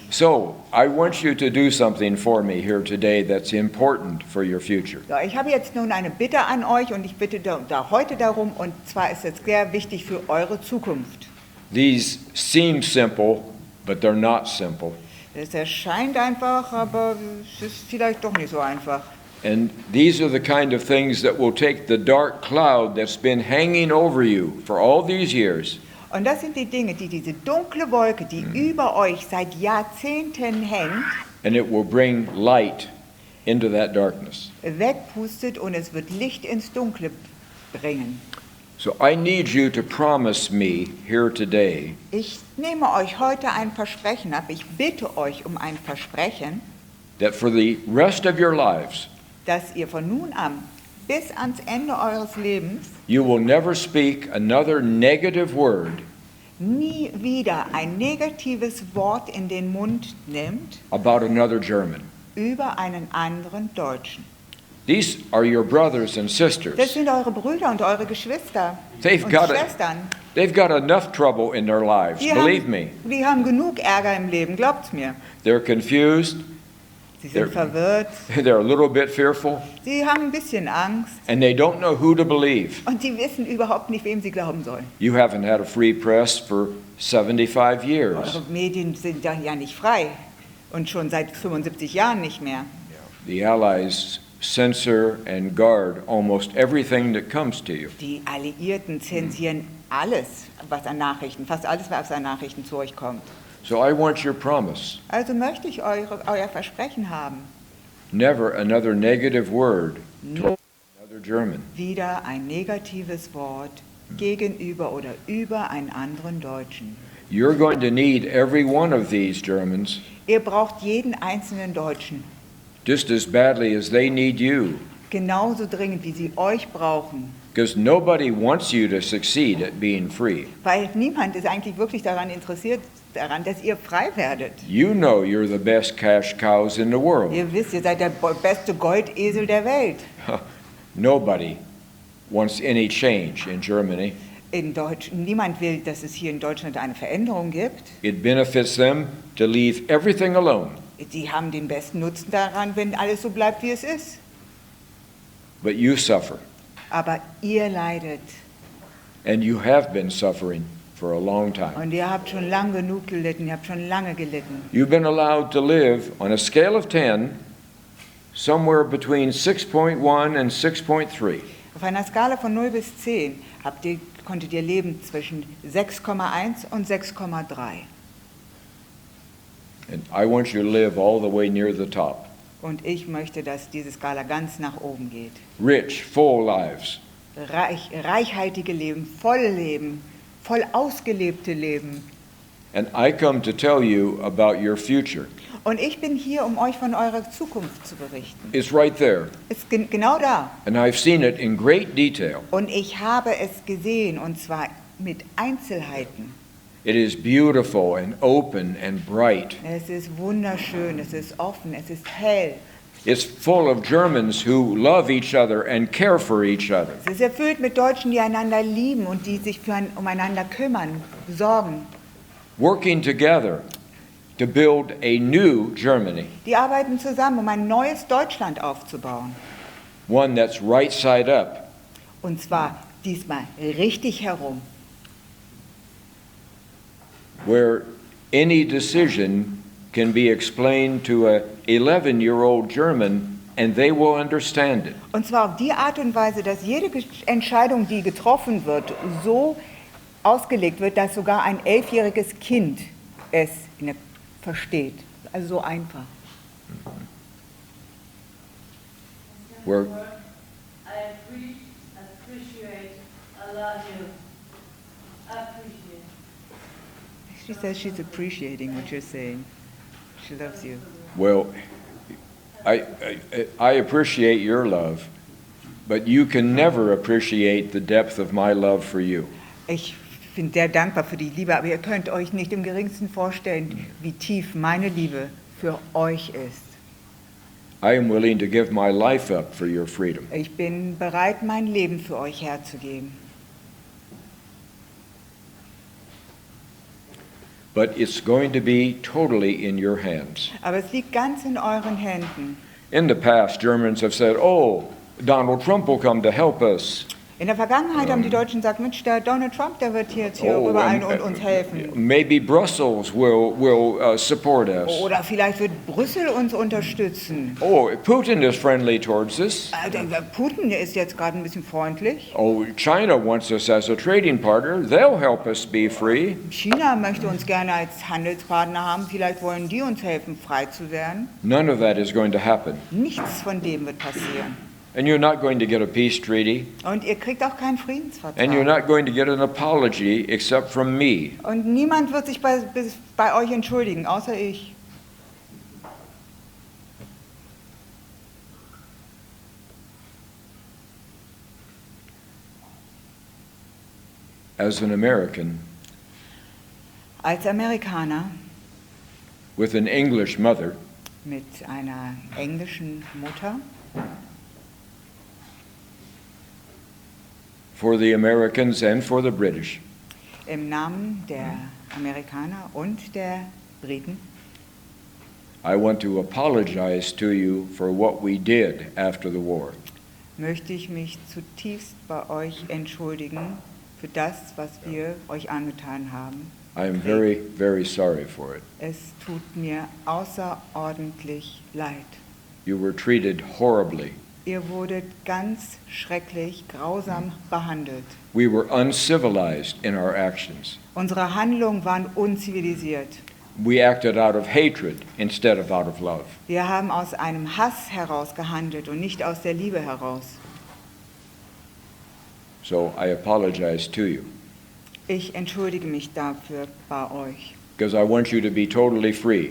[SPEAKER 1] So, I want you to do something for me here today that's important for your future.
[SPEAKER 2] So, ich habe jetzt nun eine Bitte an euch und ich bitte da heute darum, und zwar ist es sehr wichtig für eure Zukunft.
[SPEAKER 1] These seem simple, but they're not simple.
[SPEAKER 2] Es erscheint einfach, aber es ist vielleicht doch nicht so einfach.
[SPEAKER 1] And these are the kind of things that will take the dark cloud that's been hanging over you for all these years
[SPEAKER 2] Und das sind die Dinge, die diese dunkle Wolke, die über euch seit Jahrzehnten hängt,
[SPEAKER 1] and it will bring light into that darkness.
[SPEAKER 2] wegpustet und es wird Licht ins Dunkle bringen.
[SPEAKER 1] So I need you to promise me here today
[SPEAKER 2] Ich nehme euch heute ein Versprechen ab. Ich bitte euch um ein Versprechen,
[SPEAKER 1] that for the rest of your lives,
[SPEAKER 2] dass ihr von nun an bis ans Ende eures Lebens
[SPEAKER 1] you will never speak another negative word
[SPEAKER 2] nie wieder ein negatives Wort in den Mund nimmt
[SPEAKER 1] about another German.
[SPEAKER 2] über einen anderen Deutschen.
[SPEAKER 1] These are your brothers and
[SPEAKER 2] Das
[SPEAKER 1] sisters.
[SPEAKER 2] sind eure Brüder und eure Geschwister
[SPEAKER 1] They've
[SPEAKER 2] und
[SPEAKER 1] got it.
[SPEAKER 2] Schwestern.
[SPEAKER 1] They've got enough trouble in their lives, believe me.
[SPEAKER 2] Die haben genug Ärger im Leben, glaubt's mir.
[SPEAKER 1] They're confused,
[SPEAKER 2] Sie sind
[SPEAKER 1] They're-
[SPEAKER 2] verwirrt,
[SPEAKER 1] they're a little bit fearful,
[SPEAKER 2] sie haben ein bisschen Angst
[SPEAKER 1] and they don't know who to believe.
[SPEAKER 2] und sie wissen überhaupt nicht, wem sie glauben sollen.
[SPEAKER 1] You haven't had a free press for 75 years.
[SPEAKER 2] Eure Medien sind ja nicht frei und schon seit 75 Jahren nicht mehr.
[SPEAKER 1] The Allies censor and guard almost everything that comes to you.
[SPEAKER 2] Die Alliierten zensieren alles, was an Nachrichten, fast alles, was an Nachrichten zu euch kommt.
[SPEAKER 1] So I want your promise.
[SPEAKER 2] Also möchte ich euer Versprechen haben,
[SPEAKER 1] Never another negative word to another German.
[SPEAKER 2] wieder ein negatives Wort gegenüber oder über einen anderen Deutschen.
[SPEAKER 1] You're going to need every one of these Germans
[SPEAKER 2] Ihr braucht jeden einzelnen Deutschen,
[SPEAKER 1] just as badly as they need you,
[SPEAKER 2] genauso dringend, wie sie euch brauchen.
[SPEAKER 1] because nobody wants you to succeed at being free.
[SPEAKER 2] Weil niemand ist eigentlich wirklich daran interessiert, dass ihr frei werdet.
[SPEAKER 1] You know you're the best cash cows in the world.
[SPEAKER 2] Ihr wisst, ihr seid der beste Goldesel der Welt.
[SPEAKER 1] Nobody wants any change in Germany.
[SPEAKER 2] Niemand will, dass es hier in Deutschland eine Veränderung gibt.
[SPEAKER 1] It benefits them to leave everything alone.
[SPEAKER 2] Die haben den besten Nutzen daran, wenn alles so bleibt, wie es ist.
[SPEAKER 1] But you suffer,
[SPEAKER 2] Aber ihr leidet
[SPEAKER 1] and you have been suffering for a long time.
[SPEAKER 2] und ihr habt schon lange genug gelitten, ihr habt schon lange gelitten.
[SPEAKER 1] You've been allowed to live on a scale of 10, somewhere between 6.1 and 6.3.
[SPEAKER 2] Auf einer Skala von 0 bis 10 konntet ihr leben zwischen 6,1 und 6,3.
[SPEAKER 1] And I want you to live all the way near the top.
[SPEAKER 2] Und ich möchte, dass diese Skala ganz nach oben geht.
[SPEAKER 1] Rich, full lives.
[SPEAKER 2] Reichhaltige Leben, voll ausgelebte Leben.
[SPEAKER 1] And I come to tell you about your future.
[SPEAKER 2] Und ich bin hier, um euch von eurer Zukunft zu berichten.
[SPEAKER 1] It's right there.
[SPEAKER 2] Ist genau da.
[SPEAKER 1] And I've seen it in great detail.
[SPEAKER 2] Und ich habe es gesehen, und zwar mit Einzelheiten.
[SPEAKER 1] It is beautiful and open and bright.
[SPEAKER 2] Es ist wunderschön, es ist offen, es ist hell.
[SPEAKER 1] It's full of Germans who love each other and care for each other.
[SPEAKER 2] Es ist erfüllt mit Deutschen, die einander lieben und die sich umeinander kümmern, sorgen.
[SPEAKER 1] Working together to build a new Germany,
[SPEAKER 2] Die arbeiten zusammen, um ein neues Deutschland aufzubauen.
[SPEAKER 1] one that's right side up.
[SPEAKER 2] Und zwar diesmal richtig herum.
[SPEAKER 1] Where any decision can be explained to a 11-year-old German and they will understand it.
[SPEAKER 2] Und zwar auf die Art und Weise, dass jede Entscheidung, die getroffen wird, so ausgelegt wird, dass sogar ein 11-jähriges Kind es versteht. Also so einfach.
[SPEAKER 1] Where
[SPEAKER 3] I appreciate, I love you, appreciate.
[SPEAKER 2] She says she's appreciating what you're saying. She loves you.
[SPEAKER 1] Well, I appreciate your love, but you can never appreciate the depth of my love for you.
[SPEAKER 2] Ich bin sehr dankbar für die Liebe, aber ihr könnt euch nicht im geringsten vorstellen, wie tief meine Liebe für euch ist.
[SPEAKER 1] I am willing to give my life up for your freedom.
[SPEAKER 2] Ich bin bereit, mein Leben für euch herzugeben.
[SPEAKER 1] But it's going to be totally in your hands.
[SPEAKER 2] Aber es liegt ganz in euren Händen.
[SPEAKER 1] In the past, Germans have said, oh, Donald Trump will come to help us.
[SPEAKER 2] In der Vergangenheit haben die Deutschen gesagt, Mensch, der Donald Trump, der wird jetzt hier
[SPEAKER 1] Oh,
[SPEAKER 2] rüber ein und uns helfen.
[SPEAKER 1] maybe Brussels will support us.
[SPEAKER 2] Oder vielleicht wird Brüssel uns unterstützen.
[SPEAKER 1] Oh, Putin is friendly towards us.
[SPEAKER 2] Der Putin der ist jetzt gerade ein bisschen freundlich.
[SPEAKER 1] Oh, China wants us as a trading partner. They'll help us be free.
[SPEAKER 2] China möchte uns gerne als Handelspartner haben. Vielleicht wollen die uns helfen, frei zu werden.
[SPEAKER 1] None of that is going to happen.
[SPEAKER 2] Nichts von dem wird passieren.
[SPEAKER 1] And you're not going to get a peace treaty.
[SPEAKER 2] Und ihr kriegt auch keinen
[SPEAKER 1] And you're
[SPEAKER 2] Friedensvertrag.
[SPEAKER 1] not going to get an apology except from me.
[SPEAKER 2] Und niemand wird sich bei euch entschuldigen, außer ich.
[SPEAKER 1] As an American
[SPEAKER 2] Als Amerikaner
[SPEAKER 1] with an English mother,
[SPEAKER 2] mit einer englischen Mutter,
[SPEAKER 1] for the Americans and for the British,
[SPEAKER 2] im Namen der Amerikaner und der Briten,
[SPEAKER 1] I want to apologize to you for what we did after the war.
[SPEAKER 2] möchte ich mich zutiefst bei euch entschuldigen für das, was wir euch angetan haben.
[SPEAKER 1] I am very, very sorry for it.
[SPEAKER 2] Es tut mir außerordentlich leid.
[SPEAKER 1] You were treated horribly.
[SPEAKER 2] Ihr wurdet ganz schrecklich, grausam behandelt.
[SPEAKER 1] We were uncivilized in our actions.
[SPEAKER 2] Unsere Handlungen waren unzivilisiert.
[SPEAKER 1] We acted out of hatred instead of out of love.
[SPEAKER 2] Wir haben aus einem Hass heraus gehandelt und nicht aus der Liebe heraus.
[SPEAKER 1] So I apologize to you
[SPEAKER 2] Ich entschuldige mich dafür bei euch,
[SPEAKER 1] because I want you to be totally free.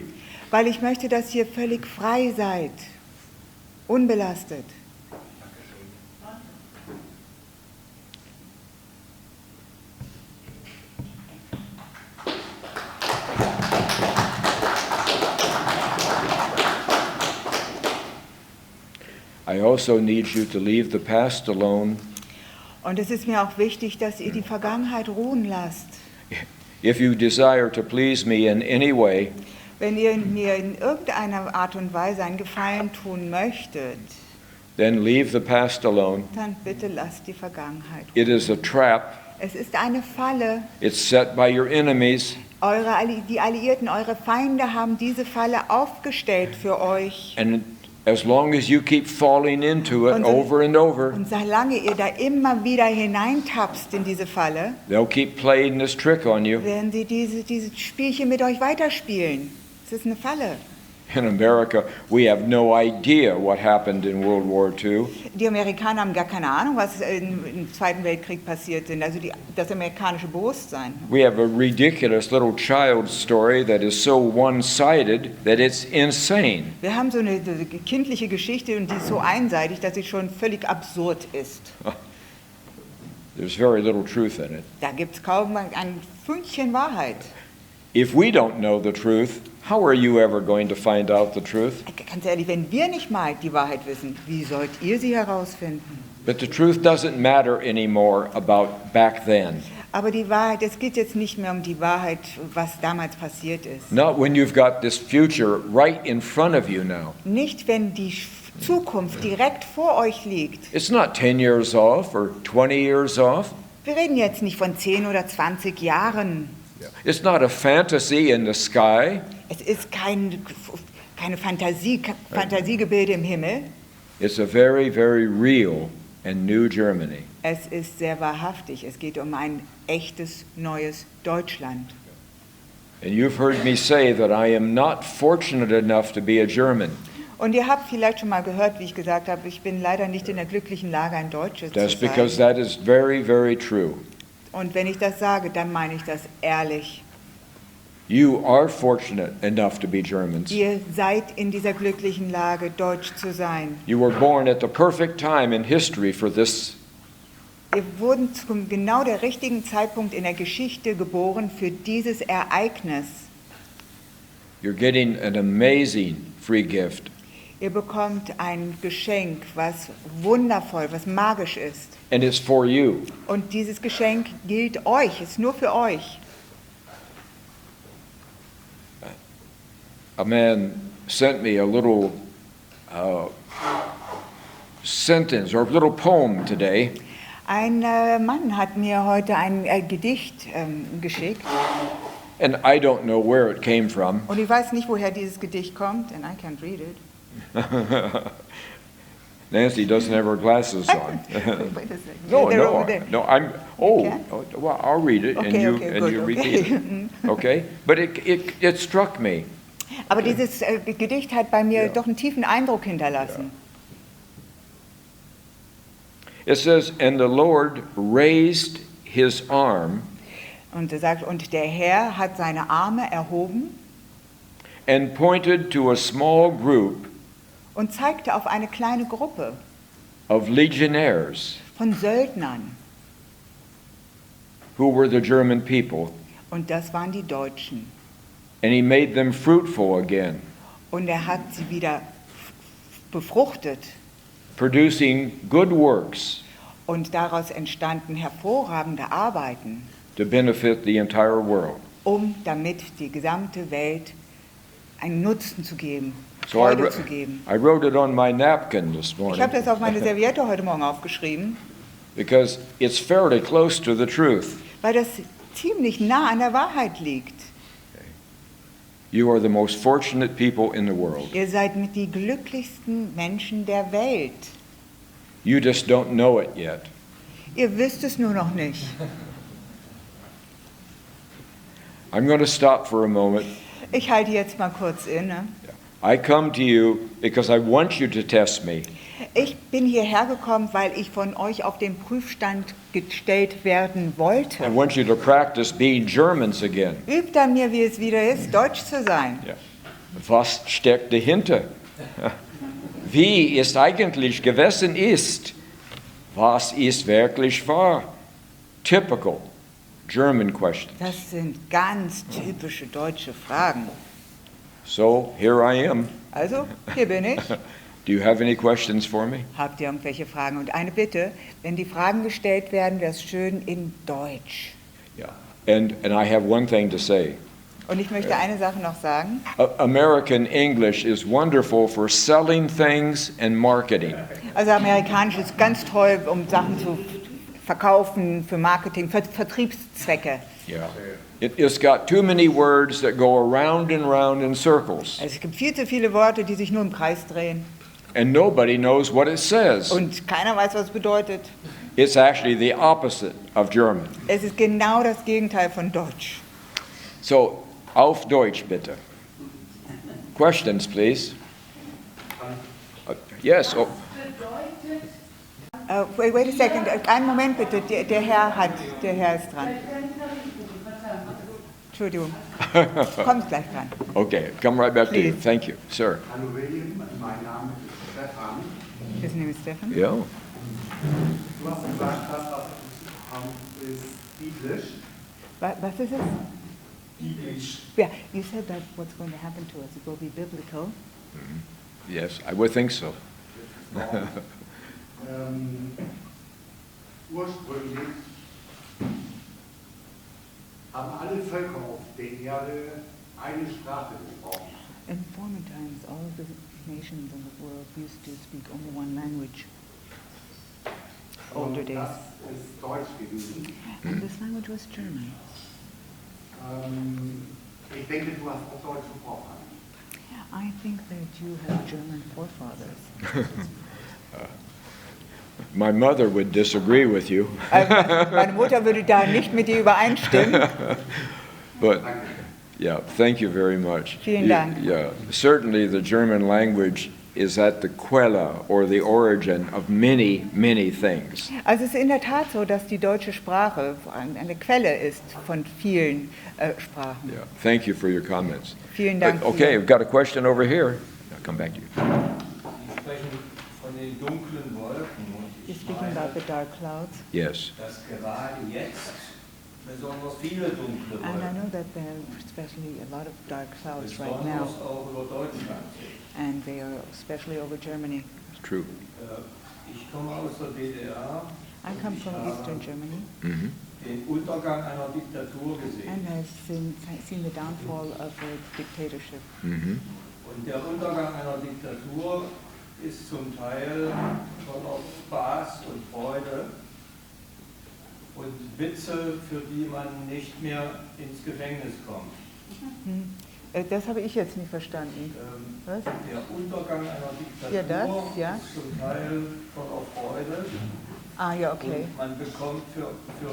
[SPEAKER 2] weil ich möchte, dass ihr völlig frei seid, unbelastet.
[SPEAKER 1] I also need you to leave the past alone.
[SPEAKER 2] Und es ist mir auch wichtig, dass ihr die Vergangenheit ruhen lasst.
[SPEAKER 1] If you desire to please me in any way,
[SPEAKER 2] Wenn ihr mir in irgendeiner Art und Weise einen Gefallen tun möchtet,
[SPEAKER 1] then leave the past alone.
[SPEAKER 2] dann bitte lasst die Vergangenheit.
[SPEAKER 1] It is a trap.
[SPEAKER 2] Es ist eine Falle.
[SPEAKER 1] It's set by your enemies,
[SPEAKER 2] Die Alliierten, eure Feinde haben diese Falle aufgestellt für euch.
[SPEAKER 1] and as long as you keep falling into it
[SPEAKER 2] Und so-
[SPEAKER 1] over and over,
[SPEAKER 2] Und solange ihr da immer wieder hineintapst in diese Falle,
[SPEAKER 1] they'll keep playing this trick on you.
[SPEAKER 2] werden sie dieses Spielchen mit euch weiterspielen. Es ist eine Falle.
[SPEAKER 1] In America, we have no idea what happened in World War II.
[SPEAKER 2] Die Amerikaner haben gar keine Ahnung, was im Zweiten Weltkrieg passiert ist, also das amerikanische Bewusstsein.
[SPEAKER 1] We have a ridiculous little child story that is so one-sided that it's insane.
[SPEAKER 2] Wir haben so eine kindliche Geschichte und die ist so einseitig, dass sie schon völlig absurd ist.
[SPEAKER 1] There's very little truth in it.
[SPEAKER 2] Da gibt es kaum ein Fünkchen Wahrheit.
[SPEAKER 1] If we don't know the truth, how are you ever going to find out the truth?
[SPEAKER 2] Ganz ehrlich, wenn wir nicht mal die Wahrheit wissen, wie sollt ihr sie herausfinden?
[SPEAKER 1] But the truth doesn't matter anymore about back then.
[SPEAKER 2] Aber die Wahrheit, es geht jetzt nicht mehr um die Wahrheit, was damals passiert ist.
[SPEAKER 1] Not when you've got this future right in front of you now.
[SPEAKER 2] Nicht, wenn die Zukunft direkt vor euch liegt.
[SPEAKER 1] It's not 10 years off or 20 years off.
[SPEAKER 2] Wir reden jetzt nicht von 10 oder 20 Jahren.
[SPEAKER 1] It's not a fantasy in the sky.
[SPEAKER 2] Es ist keine Fantasiegebilde im Himmel.
[SPEAKER 1] It's a very, very real and new Germany.
[SPEAKER 2] Es ist sehr wahrhaftig. Es geht um ein echtes, neues Deutschland.
[SPEAKER 1] And you've heard me say that I am not fortunate enough to be a German.
[SPEAKER 2] Und ihr habt vielleicht schon mal gehört, wie ich gesagt habe, ich bin leider nicht in der glücklichen Lage, ein Deutscher zu
[SPEAKER 1] That's because
[SPEAKER 2] sein.
[SPEAKER 1] that is very, very true.
[SPEAKER 2] Und wenn ich das sage, dann meine ich das ehrlich.
[SPEAKER 1] You are fortunate enough to be Germans.
[SPEAKER 2] Ihr seid in dieser glücklichen Lage, Deutsch zu sein.
[SPEAKER 1] You were born at the perfect time in history for this.
[SPEAKER 2] Wir wurden zu genau der richtigen Zeitpunkt in der Geschichte geboren für dieses Ereignis.
[SPEAKER 1] You're getting an amazing free gift.
[SPEAKER 2] Ihr bekommt ein Geschenk, was wundervoll, was magisch ist.
[SPEAKER 1] And it's for you.
[SPEAKER 2] Und dieses Geschenk gilt euch, ist nur für euch.
[SPEAKER 1] A man sent me a little sentence or a little poem today.
[SPEAKER 2] Ein Mann hat mir heute ein Gedicht geschickt.
[SPEAKER 1] And I don't know where it came from.
[SPEAKER 2] Und ich weiß nicht, woher dieses Gedicht kommt, and I can't read it.
[SPEAKER 1] Nancy doesn't have her glasses on.
[SPEAKER 2] Wait a second.
[SPEAKER 1] No,
[SPEAKER 2] They're
[SPEAKER 1] no,
[SPEAKER 2] over there.
[SPEAKER 1] no. I'm. Oh,
[SPEAKER 2] can?
[SPEAKER 1] oh, well, I'll read it, and
[SPEAKER 2] Okay,
[SPEAKER 1] you
[SPEAKER 2] okay,
[SPEAKER 1] and
[SPEAKER 2] good,
[SPEAKER 1] you
[SPEAKER 2] okay.
[SPEAKER 1] repeat it. Okay, but it struck me.
[SPEAKER 2] Aber dieses Gedicht hat bei mir
[SPEAKER 1] Ja.
[SPEAKER 2] doch einen tiefen Eindruck hinterlassen.
[SPEAKER 1] It says, "And the Lord raised His arm
[SPEAKER 2] Und er sagt, und der Herr hat seine Arme erhoben
[SPEAKER 1] and pointed to a small group
[SPEAKER 2] und zeigte auf eine kleine Gruppe
[SPEAKER 1] of legionnaires
[SPEAKER 2] von Söldnern.
[SPEAKER 1] who were the German people,
[SPEAKER 2] Und das waren die Deutschen.
[SPEAKER 1] and He made them fruitful again,
[SPEAKER 2] Und er hat sie wieder befruchtet.
[SPEAKER 1] producing good works
[SPEAKER 2] Und daraus entstanden hervorragende Arbeiten,
[SPEAKER 1] to benefit the entire world."
[SPEAKER 2] damit die gesamte Welt einen Nutzen zu geben,
[SPEAKER 1] So
[SPEAKER 2] Freude zu geben.
[SPEAKER 1] I wrote it on my napkin this
[SPEAKER 2] Ich
[SPEAKER 1] morning
[SPEAKER 2] habe das auf meine Serviette heute Morgen aufgeschrieben,
[SPEAKER 1] because it's fairly close to the truth.
[SPEAKER 2] weil das ziemlich nah an der Wahrheit liegt.
[SPEAKER 1] You are the most fortunate people in the world.
[SPEAKER 2] Ihr seid mit die glücklichsten Menschen der Welt.
[SPEAKER 1] You just don't know it yet.
[SPEAKER 2] Ihr wisst es nur noch nicht.
[SPEAKER 1] I'm going to stop for a moment.
[SPEAKER 2] Ich halte jetzt mal kurz inne.
[SPEAKER 1] I come to you because I want you to test me.
[SPEAKER 2] Ich bin hierher gekommen, weil ich von euch auf den Prüfstand gestellt werden
[SPEAKER 1] I
[SPEAKER 2] wollte.
[SPEAKER 1] want you to practice being Germans again.
[SPEAKER 2] Übt an mir, wie es wieder ist, Deutsch zu sein.
[SPEAKER 1] Ja. Was steckt dahinter? Wie ist eigentlich gewesen ist? Was ist wirklich wahr? Typical German questions.
[SPEAKER 2] Das sind ganz typische deutsche Fragen.
[SPEAKER 1] So here I am.
[SPEAKER 2] Also, hier bin ich.
[SPEAKER 1] Do you have any questions for me?
[SPEAKER 2] Habt ihr irgendwelche Fragen? Und eine Bitte, wenn die Fragen gestellt werden, wäre es schön in Deutsch.
[SPEAKER 1] Yeah. And I have one thing to say.
[SPEAKER 2] Und ich möchte eine Sache noch sagen.
[SPEAKER 1] American English is wonderful for selling things and marketing.
[SPEAKER 2] Also Amerikanisch ist ganz toll, um Sachen zu verkaufen, für Marketing, für Vertriebszwecke.
[SPEAKER 1] Yeah. It's got too many words that go around and round in circles.
[SPEAKER 2] Also es gibt viel zu viele Worte, die sich nur im Kreis drehen.
[SPEAKER 1] And nobody knows what it says.
[SPEAKER 2] Und keiner weiß, was es bedeutet.
[SPEAKER 1] It's actually the opposite of German.
[SPEAKER 2] Es ist genau das Gegenteil von Deutsch.
[SPEAKER 1] So, auf Deutsch bitte. Questions, please. Yes, oh,
[SPEAKER 3] Bedeutet,
[SPEAKER 2] Wait a second, einen Moment bitte, der Herr ist dran. Entschuldigung, kommt gleich dran.
[SPEAKER 1] okay, come right back to you.
[SPEAKER 2] Please.
[SPEAKER 1] Thank you, sir.
[SPEAKER 4] Hallo William, mein Name ist Stefan.
[SPEAKER 2] His name is Stefan.
[SPEAKER 1] Yeah.
[SPEAKER 4] Du hast gesagt, das ist biblisch.
[SPEAKER 2] Was ist es?
[SPEAKER 4] Biblisch.
[SPEAKER 2] Yeah, you said that what's going to happen to us, it will be biblical.
[SPEAKER 1] Yes, I would think so.
[SPEAKER 4] Ursprünglich haben alle Völker auf der Erde eine Sprache gesprochen.
[SPEAKER 2] In former times, all of the nations in the world used to speak only one language. Older
[SPEAKER 4] Und
[SPEAKER 2] days.
[SPEAKER 4] das ist Deutsch gewesen.
[SPEAKER 2] And this language was German.
[SPEAKER 4] Ich denke, du hast auch deutsche Vorfahren.
[SPEAKER 2] I think that you have German forefathers.
[SPEAKER 1] My mother would disagree with you,
[SPEAKER 2] Meine Mutter würde da nicht mit dir übereinstimmen.
[SPEAKER 1] but
[SPEAKER 4] Danke.
[SPEAKER 1] yeah, thank you very much.
[SPEAKER 2] Vielen Dank.
[SPEAKER 1] Yeah, certainly the German language is at the Quelle or the origin of many, many things.
[SPEAKER 2] Also es ist in der Tat so, dass die deutsche Sprache eine Quelle ist von vielen Sprachen.
[SPEAKER 1] Yeah, thank you for your comments.
[SPEAKER 2] Vielen Dank.
[SPEAKER 1] But, okay, I've got a question over here. I'll come back to you.
[SPEAKER 5] Sie sprechen von den dunklen Wolken und
[SPEAKER 2] You're
[SPEAKER 5] ich
[SPEAKER 2] speaking about the
[SPEAKER 5] meine,
[SPEAKER 2] dark clouds.
[SPEAKER 1] Yes.
[SPEAKER 5] dass gerade jetzt besonders viele dunkle
[SPEAKER 2] And I know
[SPEAKER 5] Wolken
[SPEAKER 2] that there are especially a lot of dark clouds right now,
[SPEAKER 5] besonders auch über Deutschland sind.
[SPEAKER 2] and they are especially over Germany.
[SPEAKER 1] It's true.
[SPEAKER 5] Ich komme aus der DDR,
[SPEAKER 2] I come from Eastern Germany,
[SPEAKER 1] Mhm.
[SPEAKER 5] den Untergang einer Diktatur
[SPEAKER 2] and
[SPEAKER 5] gesehen.
[SPEAKER 2] I've seen the downfall of a dictatorship.
[SPEAKER 1] Mhm.
[SPEAKER 5] Und der Untergang einer Diktatur ist zum Teil voller Spaß und Freude und Witze, für die man nicht mehr ins Gefängnis kommt.
[SPEAKER 2] Das habe ich jetzt nicht verstanden. Was?
[SPEAKER 5] Der Untergang einer Diktatur
[SPEAKER 2] Ja, das, ja.
[SPEAKER 5] ist zum Teil voller Freude
[SPEAKER 2] Ah, ja, okay.
[SPEAKER 5] und man bekommt für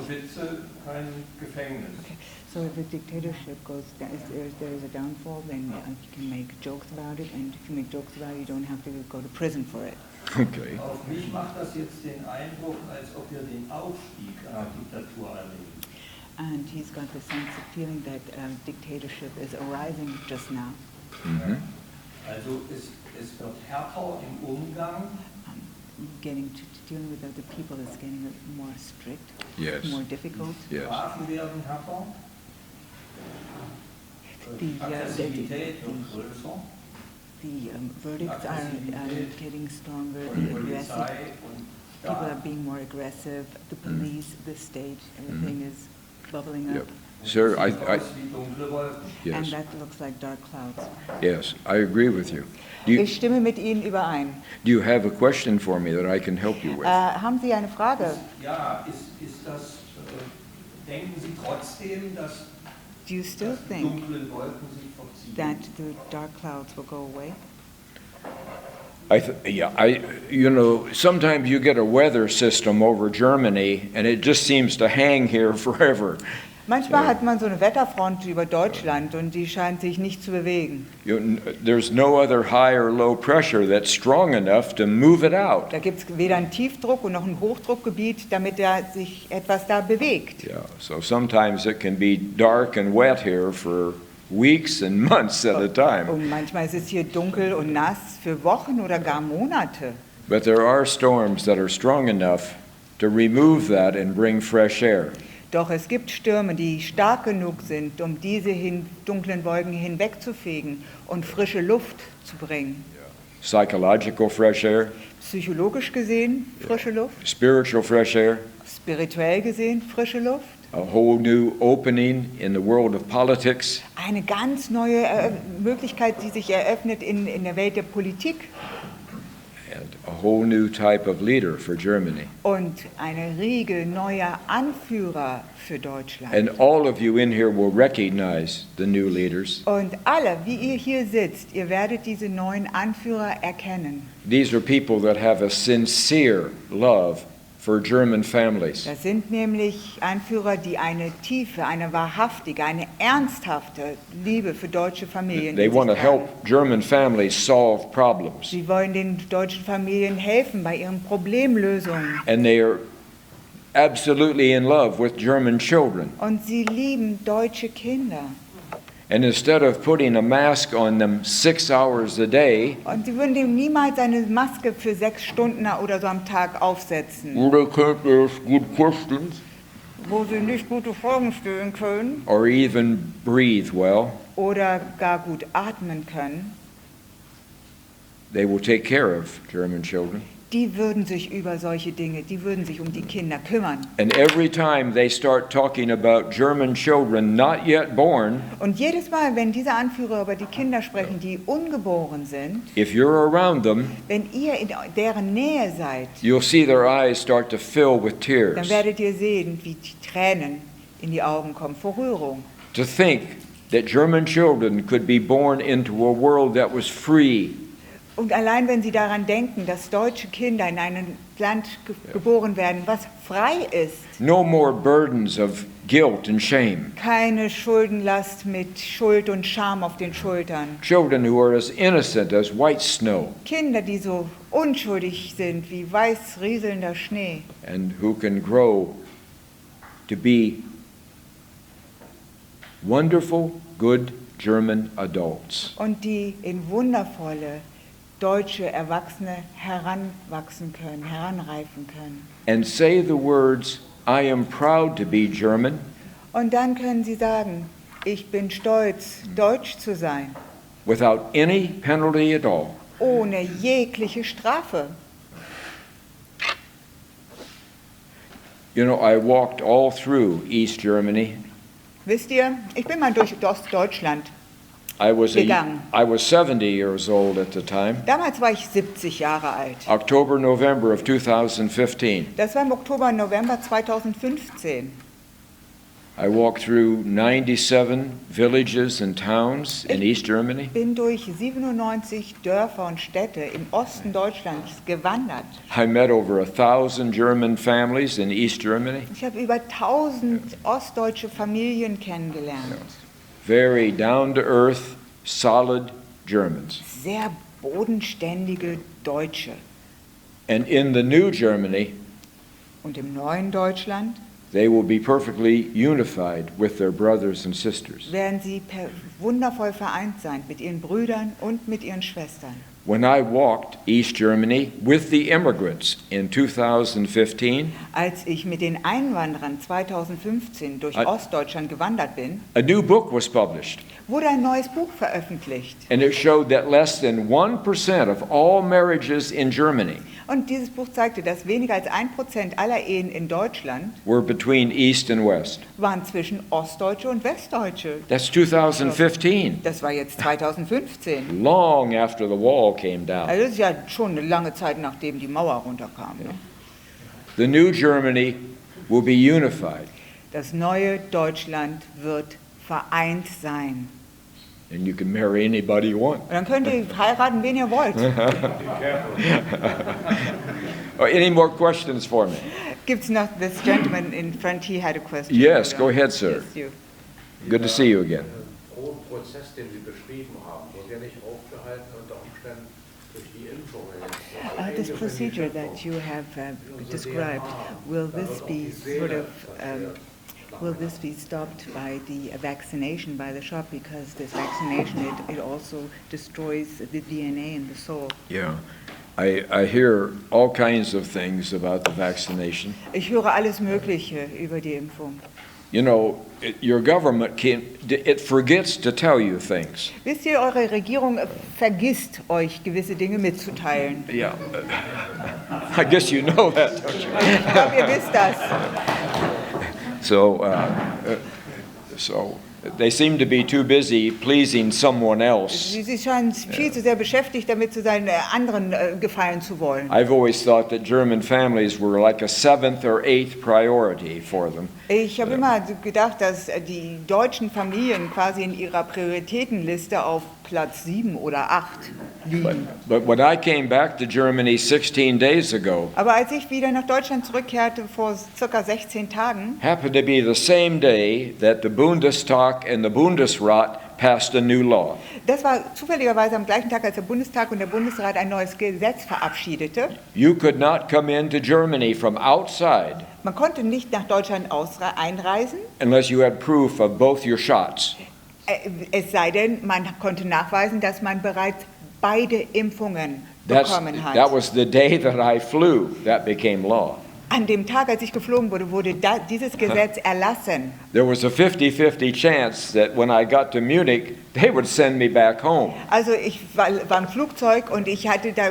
[SPEAKER 5] Witze kein Gefängnis.
[SPEAKER 2] Okay, so if the dictatorship goes down, if there is a downfall, then you can make jokes about it, and if you make jokes about it, you don't have to go to prison for it.
[SPEAKER 1] Okay.
[SPEAKER 5] Auf mich macht das jetzt den Eindruck, als ob wir den Aufstieg einer Diktatur erleben.
[SPEAKER 2] And he's got the sense of feeling that dictatorship is arising just now.
[SPEAKER 1] Mhm.
[SPEAKER 5] Also es wird härter im Umgang,
[SPEAKER 2] Dealing with other people is getting more strict,
[SPEAKER 1] Yes.
[SPEAKER 2] more difficult.
[SPEAKER 1] Yes.
[SPEAKER 5] Strafen werden härter,
[SPEAKER 2] Die,
[SPEAKER 5] Aggressivität wird größer.
[SPEAKER 2] The verdicts are getting stronger,
[SPEAKER 5] Von
[SPEAKER 2] the aggressive,
[SPEAKER 5] Polizei und
[SPEAKER 2] people are
[SPEAKER 5] Staat.
[SPEAKER 2] being more aggressive, the police, the state, everything is bubbling
[SPEAKER 1] Yep.
[SPEAKER 2] up.
[SPEAKER 1] Sir,
[SPEAKER 5] Sieht aus wie dunkle Wolken.
[SPEAKER 2] And
[SPEAKER 1] yes,
[SPEAKER 2] that looks like dark clouds.
[SPEAKER 1] yes, I agree with you. Do you,
[SPEAKER 2] Ich stimme mit Ihnen überein.
[SPEAKER 1] do you have a question for me that I can help you with?
[SPEAKER 2] Haben Sie eine Frage?
[SPEAKER 5] Ja, ist das, denken Sie trotzdem, dass
[SPEAKER 2] Do you still
[SPEAKER 5] die
[SPEAKER 2] think
[SPEAKER 5] dunklen Wolken sich verziehen?
[SPEAKER 2] that the dark clouds will go away?
[SPEAKER 1] You know, sometimes you get a weather system over Germany and it just seems to hang here forever.
[SPEAKER 2] Manchmal hat man so eine Wetterfront über Deutschland und die scheint sich nicht zu bewegen.
[SPEAKER 1] There's no other high or low pressure that's strong enough to move it out.
[SPEAKER 2] Da gibt es weder einen Tiefdruck und noch ein Hochdruckgebiet, damit da sich etwas da bewegt.
[SPEAKER 1] Yeah, so sometimes it can be dark and wet here for weeks and months at a time.
[SPEAKER 2] Und manchmal ist es hier dunkel und nass für Wochen oder gar Monate.
[SPEAKER 1] But there are storms that are strong enough to remove that and bring fresh air.
[SPEAKER 2] Doch es gibt Stürme, die stark genug sind, um diese dunklen Wolken hinwegzufegen und frische Luft zu bringen.
[SPEAKER 1] Psychological fresh air,
[SPEAKER 2] Psychologisch gesehen frische Luft,
[SPEAKER 1] spiritual fresh air,
[SPEAKER 2] spirituell gesehen frische Luft.
[SPEAKER 1] a whole new opening in the world of politics,
[SPEAKER 2] Eine ganz neue Möglichkeit, die sich eröffnet in der Welt der Politik
[SPEAKER 1] and a whole new type of leader for Germany.
[SPEAKER 2] und eine Riege neuer Anführer für Deutschland.
[SPEAKER 1] And all of you in here will recognize the new leaders.
[SPEAKER 2] Und alle, wie ihr hier sitzt, ihr werdet diese neuen Anführer erkennen.
[SPEAKER 1] These are people that have a sincere love for German families.
[SPEAKER 2] Das sind nämlich Anführer, die eine tiefe, eine wahrhaftige, eine ernsthafte Liebe für deutsche Familien
[SPEAKER 1] They
[SPEAKER 2] in sich
[SPEAKER 1] want to
[SPEAKER 2] tragen.
[SPEAKER 1] help German families solve problems.
[SPEAKER 2] Sie wollen den deutschen Familien helfen bei ihren Problemlösungen.
[SPEAKER 1] And they are absolutely in love with German children.
[SPEAKER 2] Und sie lieben deutsche Kinder.
[SPEAKER 1] And instead of putting a mask on them 6 hours a day,
[SPEAKER 2] Und sie würden dem niemals eine Maske für 6 Stunden oder so am Tag aufsetzen,
[SPEAKER 1] they can't ask good questions
[SPEAKER 2] wo sie nicht gute Fragen stellen können
[SPEAKER 1] or even breathe well,
[SPEAKER 2] oder gar gut atmen können.
[SPEAKER 1] they will take care of German children.
[SPEAKER 2] Die würden sich über solche Dinge, die würden sich um die Kinder kümmern.
[SPEAKER 1] And every time they start talking about German children not yet born,
[SPEAKER 2] Und jedes Mal, wenn diese Anführer über die Kinder sprechen, die ungeboren sind,
[SPEAKER 1] if you're around them,
[SPEAKER 2] wenn ihr in deren Nähe seid,
[SPEAKER 1] you'll see their eyes start to fill with
[SPEAKER 2] dann
[SPEAKER 1] tears.
[SPEAKER 2] werdet ihr sehen, wie die Tränen in die Augen kommen vor Rührung.
[SPEAKER 1] To think that German children could be born into a world that was free,
[SPEAKER 2] Und allein wenn Sie daran denken, dass deutsche Kinder in einem Land geboren werden, was frei ist,
[SPEAKER 1] no more burdens of guilt and shame,
[SPEAKER 2] keine Schuldenlast mit Schuld und Scham auf den Schultern,
[SPEAKER 1] children who are as innocent as white snow
[SPEAKER 2] Kinder, die so unschuldig sind wie weiß rieselnder Schnee
[SPEAKER 1] and who can grow to be wonderful, good German adults.
[SPEAKER 2] und die in wundervolle deutsche Erwachsene heranwachsen können, heranreifen können.
[SPEAKER 1] And say the words, I am proud to be German,
[SPEAKER 2] Und dann können sie sagen, ich bin stolz, deutsch zu sein,
[SPEAKER 1] without any penalty at all.
[SPEAKER 2] ohne jegliche Strafe.
[SPEAKER 1] You know, I walked all through East Germany.
[SPEAKER 2] Wisst ihr, ich bin mal durch Ostdeutschland.
[SPEAKER 1] I was
[SPEAKER 2] Gegangen.
[SPEAKER 1] I was 70 years old at the time.
[SPEAKER 2] Damals war ich 70 Jahre alt.
[SPEAKER 1] October, November of 2015.
[SPEAKER 2] Das war im Oktober, November 2015.
[SPEAKER 1] I walked through 97 villages and towns in East Germany.
[SPEAKER 2] Bin durch 97 Dörfer und Städte im Osten Deutschlands gewandert.
[SPEAKER 1] I met over 1,000 German families in East Germany.
[SPEAKER 2] Ich habe über 1000 ostdeutsche Familien kennengelernt.
[SPEAKER 1] Very down-to-earth, solid Germans.
[SPEAKER 2] Sehr bodenständige Deutsche.
[SPEAKER 1] And in the new Germany,
[SPEAKER 2] Und im neuen Deutschland
[SPEAKER 1] they will be perfectly unified with their brothers and sisters.
[SPEAKER 2] werden sie wundervoll vereint sein mit ihren Brüdern und mit ihren Schwestern.
[SPEAKER 1] When I walked East Germany with the immigrants in 2015,
[SPEAKER 2] Als ich mit den Einwanderern 2015 durch Ostdeutschland gewandert bin,
[SPEAKER 1] a new book was published.
[SPEAKER 2] wurde ein neues Buch veröffentlicht.
[SPEAKER 1] And it showed that less than 1% of all marriages in Germany
[SPEAKER 2] Und dieses Buch zeigte, dass weniger als 1% aller Ehen in Deutschland
[SPEAKER 1] were between East and West.
[SPEAKER 2] waren zwischen Ostdeutsche und Westdeutsche.
[SPEAKER 1] That's 2015,
[SPEAKER 2] Das war jetzt 2015.
[SPEAKER 1] long after the wall came down.
[SPEAKER 2] Also das ist ja schon eine lange Zeit, nachdem die Mauer runterkam. Ne?
[SPEAKER 1] The new Germany will be unified,
[SPEAKER 2] Das neue Deutschland wird vereint sein.
[SPEAKER 1] and you can marry anybody you want.
[SPEAKER 2] Und dann könnt ihr heiraten, wen ihr wollt.
[SPEAKER 1] Oh, any more questions for me?
[SPEAKER 2] Gibt es noch, this gentleman in front, he had a question.
[SPEAKER 1] Yes, go ahead, sir.
[SPEAKER 2] Yes, you.
[SPEAKER 1] Good to see you again.
[SPEAKER 6] Hohen Prozess, den Sie beschrieben haben, wird ja nicht aufgehalten unter Umständen durch die Impfungen.
[SPEAKER 2] This procedure that you have described, will this be sort of, will this be stopped by the vaccination by the shot? Because this vaccination, it also destroys the DNA in the soul.
[SPEAKER 1] Yeah, I hear all kinds of things about the vaccination.
[SPEAKER 2] Ich höre alles Mögliche über die Impfung.
[SPEAKER 1] You know, your government it forgets to tell you things.
[SPEAKER 2] Wisst ihr, eure Regierung vergisst euch gewisse Dinge mitzuteilen.
[SPEAKER 1] Yeah, I guess you know that, don't you?
[SPEAKER 2] Ich glaube, ihr wisst das.
[SPEAKER 1] So, so They seem to be too busy pleasing someone else.
[SPEAKER 2] Sie scheinen viel zu sehr beschäftigt damit zu sein, anderen gefallen zu wollen.
[SPEAKER 1] I've always thought that German families were like a 7th or 8th priority for them.
[SPEAKER 2] Ich habe immer gedacht, dass die deutschen Familien quasi in ihrer Prioritätenliste auf Platz 7 oder 8 liegen.
[SPEAKER 1] But when I came back to Germany 16 days ago,
[SPEAKER 2] Aber als ich wieder nach Deutschland zurückkehrte vor circa 16 Tagen,
[SPEAKER 1] happened to be the same day that the Bundestag and the Bundesrat passed a new law.
[SPEAKER 2] das war zufälligerweise am gleichen Tag, als der Bundestag und der Bundesrat ein neues Gesetz verabschiedete.
[SPEAKER 1] You could not come into Germany from outside
[SPEAKER 2] Man konnte nicht nach Deutschland einreisen,
[SPEAKER 1] unless you had proof of both your shots.
[SPEAKER 2] es sei denn, man konnte nachweisen, dass man bereits beide Impfungen bekommen hat.
[SPEAKER 1] That was the day that I flew. That became law.
[SPEAKER 2] An dem Tag, als ich geflogen wurde, wurde dieses Gesetz erlassen.
[SPEAKER 1] There was a 50-50 chance that when I got to Munich, they would send me back home.
[SPEAKER 2] Also ich war im Flugzeug und ich hatte da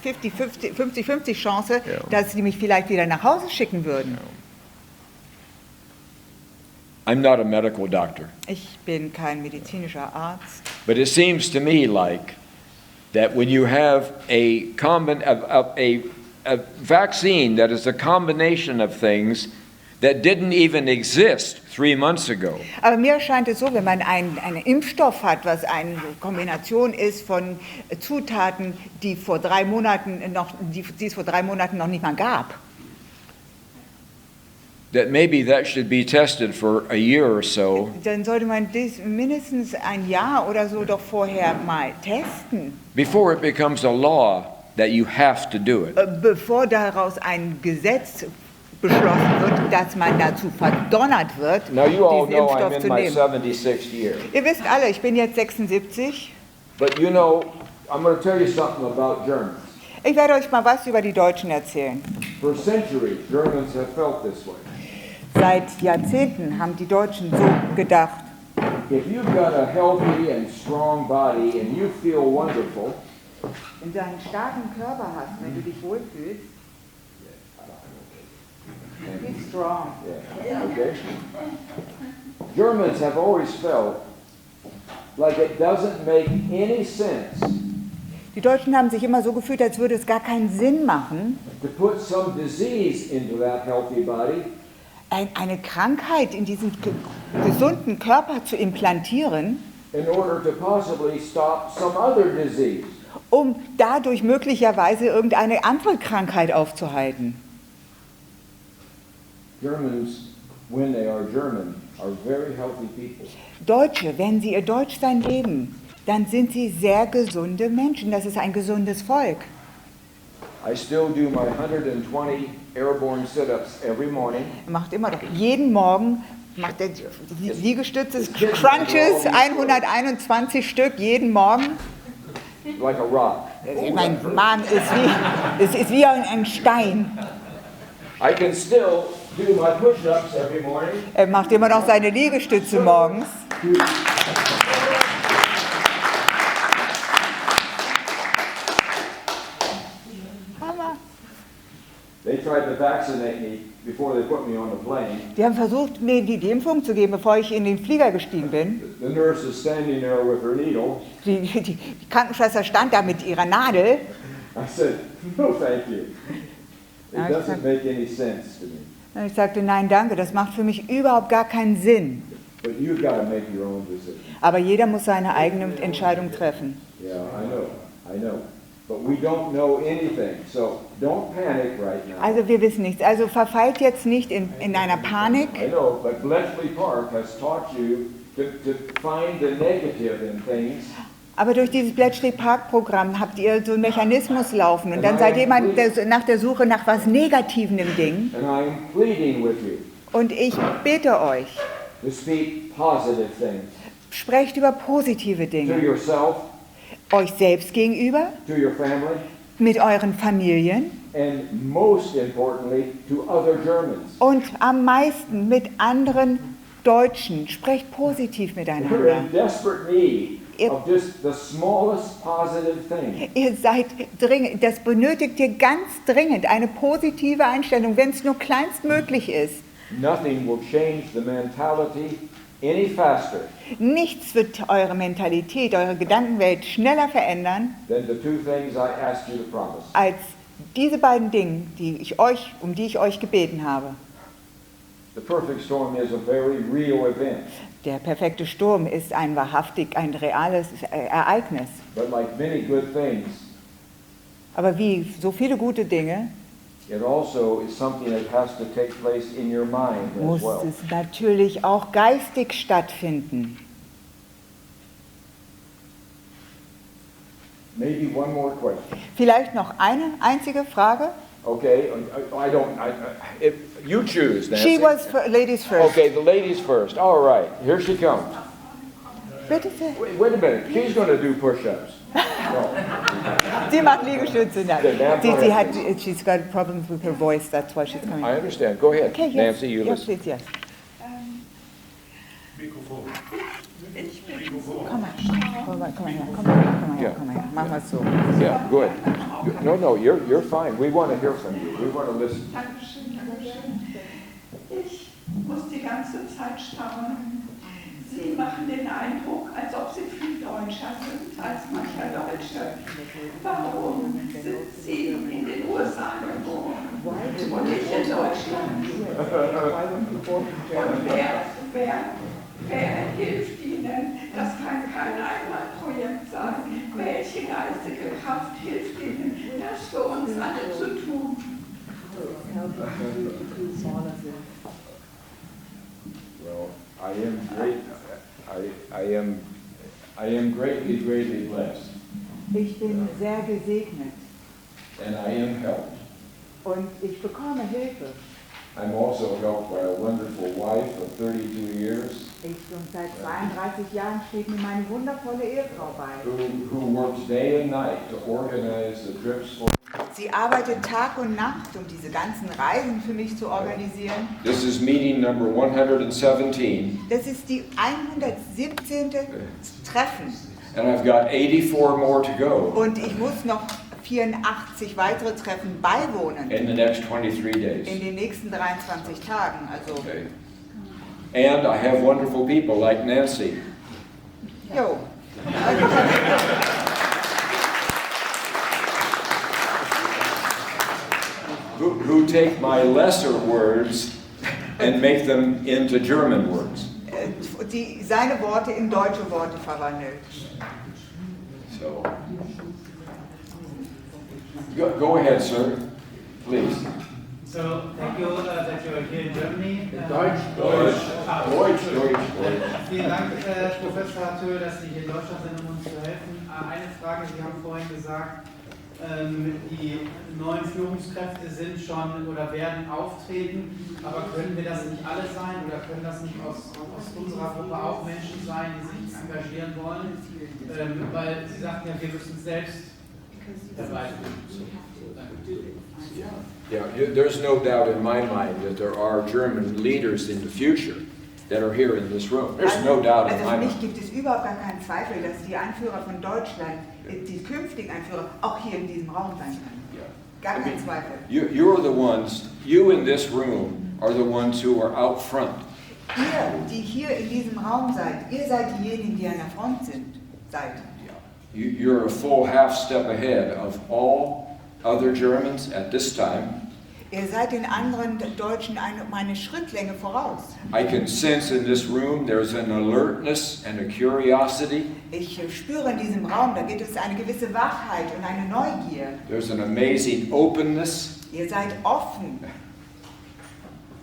[SPEAKER 2] 50-50 Chance,
[SPEAKER 1] Ja.
[SPEAKER 2] dass sie mich vielleicht wieder nach Hause schicken würden.
[SPEAKER 1] I'm not a medical doctor,
[SPEAKER 2] Ich bin kein medizinischer Arzt,
[SPEAKER 1] but it seems to me like that when you have a vaccine that is a combination of things that didn't even exist 3 months ago,
[SPEAKER 2] aber mir scheint es so, wenn man einen Impfstoff hat, was eine Kombination ist von Zutaten, die es vor 3 Monaten noch nicht mal gab,
[SPEAKER 1] that maybe that should be tested for a year or so
[SPEAKER 2] dann sollte man das mindestens ein Jahr oder so doch vorher mal testen,
[SPEAKER 1] before it becomes a law that you have to do it.
[SPEAKER 2] bevor daraus ein Gesetz beschlossen wird, dass man dazu verdonnert wird,
[SPEAKER 1] Now you all
[SPEAKER 2] diesen
[SPEAKER 1] know I'm
[SPEAKER 2] Impfstoff
[SPEAKER 1] in
[SPEAKER 2] zu
[SPEAKER 1] my
[SPEAKER 2] nehmen.
[SPEAKER 1] 76th year.
[SPEAKER 2] Ihr wisst alle, ich bin jetzt 76.
[SPEAKER 1] But you know, I'm going to tell you something about Germans.
[SPEAKER 2] Ich werde euch mal was über die Deutschen erzählen.
[SPEAKER 1] For centuries, Germans have felt this way.
[SPEAKER 2] Seit Jahrzehnten haben die Deutschen so gedacht.
[SPEAKER 1] If you've got a healthy and strong body and you feel wonderful,
[SPEAKER 2] Wenn du einen starken Körper hast, wenn du dich wohlfühlst, be strong.
[SPEAKER 1] yeah, okay. Germans have always felt like it doesn't make any sense
[SPEAKER 2] Die Deutschen haben sich immer so gefühlt, als würde es gar keinen Sinn machen,
[SPEAKER 1] to put some disease into that healthy body
[SPEAKER 2] eine Krankheit in diesen gesunden Körper zu implantieren,
[SPEAKER 1] in order to possibly stop some other disease.
[SPEAKER 2] um dadurch möglicherweise irgendeine andere Krankheit aufzuhalten.
[SPEAKER 1] Germans, when they are German, are very healthy people.
[SPEAKER 2] Deutsche, wenn sie ihr Deutschsein leben, dann sind sie sehr gesunde Menschen. Das ist ein gesundes Volk.
[SPEAKER 1] I still do my 120 airborne sit-ups every morning.
[SPEAKER 2] Er macht immer noch, jeden Morgen macht er Liegestütze, Crunches, 121 Stück jeden Morgen.
[SPEAKER 1] Like a rock.
[SPEAKER 2] Mein Magen ist wie ein Stein.
[SPEAKER 1] I can still do my push-ups every morning.
[SPEAKER 2] Er macht immer noch seine Liegestütze morgens. Hammer.
[SPEAKER 1] They tried to vaccinate me before they put me on the plane.
[SPEAKER 2] Die haben versucht, mir die Impfung zu geben, bevor ich in den Flieger gestiegen bin.
[SPEAKER 1] The nurse is standing there with her needle.
[SPEAKER 2] Die Krankenschwester stand da mit ihrer Nadel.
[SPEAKER 1] I said, no, thank you. It
[SPEAKER 2] Ja,
[SPEAKER 1] doesn't make any sense to me.
[SPEAKER 2] Und ich sagte, nein, danke, das macht für mich überhaupt gar keinen Sinn.
[SPEAKER 1] But you've got to make your own decision.
[SPEAKER 2] Aber jeder muss seine eigene Entscheidung treffen.
[SPEAKER 1] Yeah, I know. But we don't know anything, so don't panic right now.
[SPEAKER 2] Also wir wissen nichts. Also verfallt jetzt nicht in einer Panik.
[SPEAKER 1] I know, but Bletchley Park has taught you to find the negative in things.
[SPEAKER 2] Aber durch dieses Bletchley Park Programm habt ihr so einen Mechanismus laufen und dann seid ihr immer nach der Suche nach was Negativen im Ding.
[SPEAKER 1] And I'm pleading with you
[SPEAKER 2] Und ich bitte euch,
[SPEAKER 1] to speak positive things
[SPEAKER 2] sprecht über positive
[SPEAKER 1] to
[SPEAKER 2] Dinge.
[SPEAKER 1] yourself,
[SPEAKER 2] Euch selbst gegenüber,
[SPEAKER 1] to your family,
[SPEAKER 2] mit euren Familien
[SPEAKER 1] and most importantly, to other Germans.
[SPEAKER 2] und am meisten mit anderen Deutschen. Sprecht positiv
[SPEAKER 1] We're
[SPEAKER 2] miteinander.
[SPEAKER 1] in desperate need of just the smallest positive thing.
[SPEAKER 2] Ihr seid dringend, das benötigt ihr ganz dringend, eine positive Einstellung, wenn es nur kleinstmöglich ist.
[SPEAKER 1] Nothing will change the mentality any faster
[SPEAKER 2] Nichts wird eure Mentalität, eure Gedankenwelt schneller verändern,
[SPEAKER 1] than the two things I asked you to promise.
[SPEAKER 2] als diese beiden Dinge, um die ich euch gebeten habe.
[SPEAKER 1] The perfect storm is a very real event,
[SPEAKER 2] Der perfekte Sturm ist ein reales Ereignis.
[SPEAKER 1] but like many good things,
[SPEAKER 2] Aber wie so viele gute Dinge
[SPEAKER 1] it also is something that has to take place in your mind as
[SPEAKER 2] muss
[SPEAKER 1] well.
[SPEAKER 2] es natürlich auch geistig stattfinden.
[SPEAKER 1] Maybe one more question.
[SPEAKER 2] Vielleicht noch eine einzige Frage.
[SPEAKER 1] Okay, you choose, Nancy.
[SPEAKER 2] She was ladies first.
[SPEAKER 1] Okay, the ladies first. All right, here she comes.
[SPEAKER 2] Bitte sehr.
[SPEAKER 1] Wait a minute, she's going to do push-ups. No.
[SPEAKER 2] Sie macht Liegestütze. Nein.
[SPEAKER 1] Okay, now go ahead.
[SPEAKER 2] She's got problems with her voice, that's why she's coming.
[SPEAKER 1] I understand. Go ahead,
[SPEAKER 2] Okay, yes.
[SPEAKER 1] Nancy, you
[SPEAKER 2] Yes,
[SPEAKER 1] listen.
[SPEAKER 2] please, yes. Komm mal her. Machen wir es so.
[SPEAKER 1] Yeah, good. No, you're fine. We want to hear from you. We want to listen.
[SPEAKER 7] Dankeschön, Dankeschön. Ich muss die ganze Zeit staunen. Sie machen den Eindruck, als ob Sie viel deutscher sind als mancher Deutsche. Warum sind Sie in den USA geboren und nicht in Deutschland? Und wer hilft Ihnen? Das kann kein Einmalprojekt sein. Welche geistige Kraft hilft Ihnen, das für uns alle zu tun?
[SPEAKER 1] Well, I am greatly blessed,
[SPEAKER 2] Ich bin sehr gesegnet
[SPEAKER 1] and I am helped.
[SPEAKER 2] und ich bekomme Hilfe.
[SPEAKER 1] I'm also helped by a wonderful wife of 32 years
[SPEAKER 2] Seit 32 Jahren steht mir meine wundervolle Ehefrau bei.
[SPEAKER 1] who works day and night to organize the trips for.
[SPEAKER 2] Sie arbeitet Tag und Nacht, um diese ganzen Reisen für mich zu organisieren.
[SPEAKER 1] This is meeting number 117,
[SPEAKER 2] Das ist die 117. Treffen
[SPEAKER 1] and I've got 84 more to go
[SPEAKER 2] und ich muss noch 84 weitere Treffen beiwohnen
[SPEAKER 1] in the next 23
[SPEAKER 2] in
[SPEAKER 1] days.
[SPEAKER 2] den nächsten 23 Tagen. Also,
[SPEAKER 1] Okay. And I have wonderful people like Nancy.
[SPEAKER 2] jo.
[SPEAKER 1] Who take my lesser words and make them into German words.
[SPEAKER 2] Die seine Worte in deutsche Worte verwandelt.
[SPEAKER 1] So, go ahead, sir, please.
[SPEAKER 8] So, thank you that you are here in Germany.
[SPEAKER 1] Deutsch.
[SPEAKER 8] Vielen Dank, Professor Hartö, dass Sie hier in Deutschland sind, um uns zu helfen. Eine Frage, Sie haben vorhin gesagt, die neuen Führungskräfte sind schon oder werden auftreten, aber können wir das nicht alle sein oder können das nicht aus unserer Gruppe auch Menschen sein, die sich engagieren wollen? Weil Sie sagten ja, wir müssen selbst dabei sein.
[SPEAKER 1] Yeah, there's no doubt in my mind that there are German leaders in the future that are here in this room. There's no doubt in
[SPEAKER 2] Also
[SPEAKER 1] my
[SPEAKER 2] für
[SPEAKER 1] mind.
[SPEAKER 2] mich gibt es überhaupt gar keinen Zweifel, dass die Anführer von Deutschland, die künftigen Anführer, auch hier in diesem Raum sein können. Gar kein Zweifel.
[SPEAKER 1] You're the ones, you in this room are the ones who are out front.
[SPEAKER 2] Ihr, die hier in diesem Raum seid, ihr seid diejenigen, die an der Front seid.
[SPEAKER 1] You're a full half step ahead of all other Germans at this time.
[SPEAKER 2] Ihr seid den anderen Deutschen eine Schrittlänge voraus.
[SPEAKER 1] I can sense in this room there's an alertness and a curiosity.
[SPEAKER 2] Ich spüre in diesem Raum, da gibt es eine gewisse Wachheit und eine Neugier.
[SPEAKER 1] There's an amazing openness.
[SPEAKER 2] Ihr seid offen.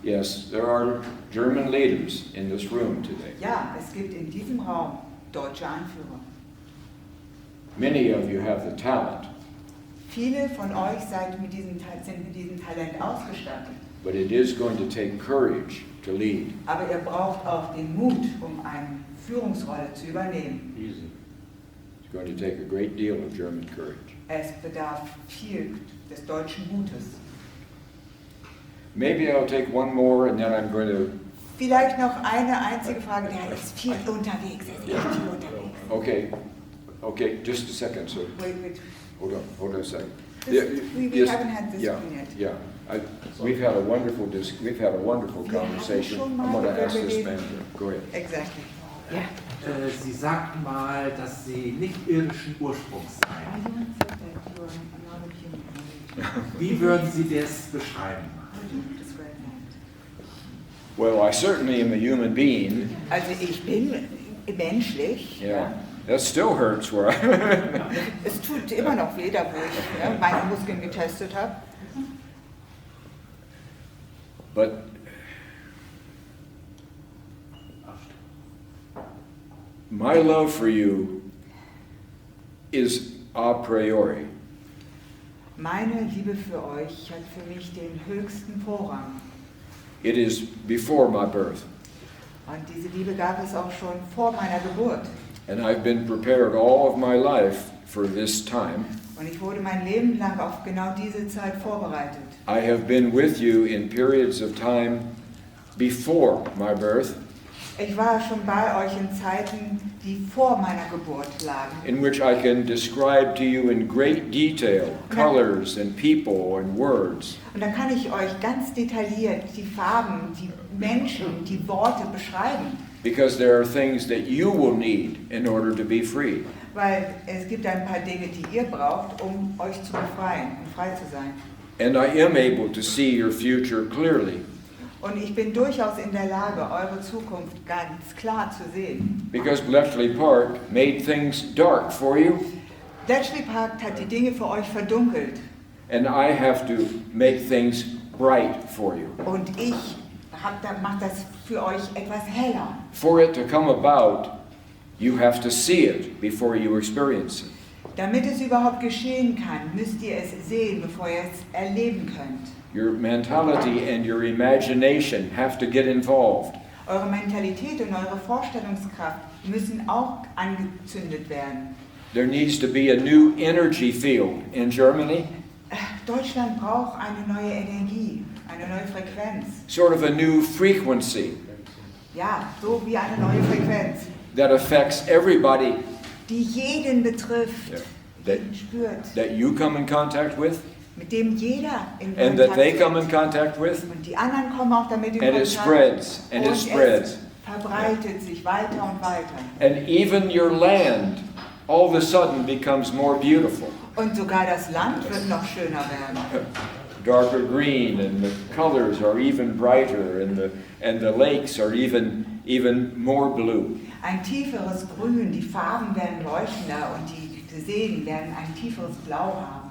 [SPEAKER 1] Yes, there are German leaders in this room today.
[SPEAKER 2] Ja, es gibt in diesem Raum deutsche Anführer.
[SPEAKER 1] Many of you have the talent,
[SPEAKER 2] Viele von euch sind mit diesem Talent ausgestattet.
[SPEAKER 1] but it is going to take courage to lead.
[SPEAKER 2] Aber ihr braucht auch den Mut, um eine Führungsrolle zu übernehmen.
[SPEAKER 1] It's going to take a great deal of German courage.
[SPEAKER 2] Es bedarf viel des deutschen Mutes.
[SPEAKER 1] Maybe I'll take one more and then I'm going to.
[SPEAKER 2] Vielleicht noch eine einzige Frage, der ist viel unterwegs, er ist echt viel unterwegs.
[SPEAKER 1] Okay, just a second, sir.
[SPEAKER 2] Wait.
[SPEAKER 1] Hold on a second.
[SPEAKER 2] We haven't had this one yet.
[SPEAKER 1] Yeah. We've had a wonderful conversation.
[SPEAKER 2] schon
[SPEAKER 1] I'm
[SPEAKER 2] mal
[SPEAKER 1] going to ask this
[SPEAKER 2] darüber
[SPEAKER 1] man to, go ahead.
[SPEAKER 2] Exactly. Ja.
[SPEAKER 9] Sie sagten mal, dass Sie nicht irdischen Ursprungs seien. Wie würden Sie das beschreiben?
[SPEAKER 1] Well, I certainly am a human being.
[SPEAKER 2] Also ich bin menschlich.
[SPEAKER 1] Yeah. That still hurts where I...
[SPEAKER 2] Es tut immer noch weh, da wo ich meine Muskeln getestet habe.
[SPEAKER 1] But my love for you is a priori.
[SPEAKER 2] Meine Liebe für euch hat für mich den höchsten Vorrang.
[SPEAKER 1] It is before my birth.
[SPEAKER 2] Und diese Liebe gab es auch schon vor meiner Geburt.
[SPEAKER 1] And I've been prepared all of my life for this time.
[SPEAKER 2] Und ich wurde mein Leben lang auf genau diese Zeit vorbereitet.
[SPEAKER 1] I have been with you in periods of time before my birth,
[SPEAKER 2] Ich war schon bei euch in Zeiten, die vor meiner Geburt lagen.
[SPEAKER 1] in which I can describe to you in great detail colors and people and words.
[SPEAKER 2] Und da kann ich euch ganz detailliert die Farben, die Menschen, die Worte beschreiben.
[SPEAKER 1] Because there are things that you will need in order to be free.
[SPEAKER 2] Weil es gibt ein paar Dinge, die ihr braucht, um euch zu befreien und frei zu sein.
[SPEAKER 1] And I am able to see your future clearly.
[SPEAKER 2] Und ich bin durchaus in der Lage, eure Zukunft ganz klar zu sehen.
[SPEAKER 1] Because Bletchley Park made things dark for you,
[SPEAKER 2] Bletchley Park hat die Dinge für euch verdunkelt.
[SPEAKER 1] and I have to make things bright for you.
[SPEAKER 2] Und ich mache das für euch etwas heller.
[SPEAKER 1] For it to come about, you have to see it before you experience it.
[SPEAKER 2] Damit es überhaupt geschehen kann, müsst ihr es sehen, bevor ihr es erleben könnt.
[SPEAKER 1] Your mentality and your imagination have to get involved.
[SPEAKER 2] Eure Mentalität und eure Vorstellungskraft müssen auch angezündet werden.
[SPEAKER 1] There needs to be a new energy field in Germany,
[SPEAKER 2] Deutschland braucht eine neue Energie, eine neue Frequenz.
[SPEAKER 1] sort of a new frequency
[SPEAKER 2] Ja, so wie eine neue Frequenz,
[SPEAKER 1] that affects everybody
[SPEAKER 2] die jeden betrifft,
[SPEAKER 1] that,
[SPEAKER 2] jeden spürt,
[SPEAKER 1] that you come in contact with,
[SPEAKER 2] mit dem jeder in
[SPEAKER 1] and that
[SPEAKER 2] Kontakt
[SPEAKER 1] they come in
[SPEAKER 2] tritt.
[SPEAKER 1] contact with,
[SPEAKER 2] Und die anderen kommen auch damit in
[SPEAKER 1] and it
[SPEAKER 2] Kontakt.
[SPEAKER 1] spreads, and
[SPEAKER 2] Und
[SPEAKER 1] it spreads.
[SPEAKER 2] es verbreitet sich weiter und weiter.
[SPEAKER 1] And even your land all of a sudden becomes more beautiful.
[SPEAKER 2] Und sogar das Land wird noch schöner werden.
[SPEAKER 1] Darker green, and the colors are even brighter, and the lakes are even more blue.
[SPEAKER 2] Ein tieferes Grün, die Farben werden leuchtender und die Seen werden ein tieferes Blau haben.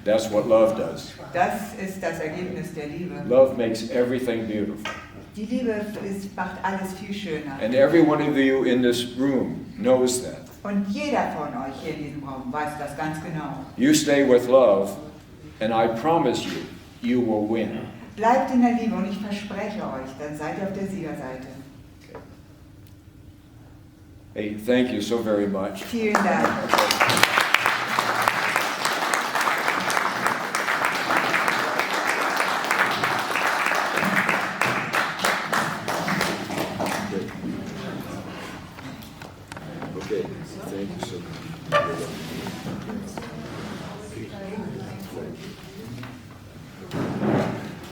[SPEAKER 1] That's what love does.
[SPEAKER 2] Das ist das Ergebnis der Liebe.
[SPEAKER 1] Love makes everything beautiful.
[SPEAKER 2] Die Liebe macht alles viel schöner.
[SPEAKER 1] And every one of you in this room knows that.
[SPEAKER 2] Und jeder von euch hier in diesem Raum weiß das ganz genau.
[SPEAKER 1] You stay with love, and I promise you, you will win.
[SPEAKER 2] Bleibt in der Liebe und ich verspreche euch, dann seid ihr auf der Siegerseite.
[SPEAKER 1] Hey, thank you so very much.
[SPEAKER 2] Vielen Dank.
[SPEAKER 1] Okay, thank you so much.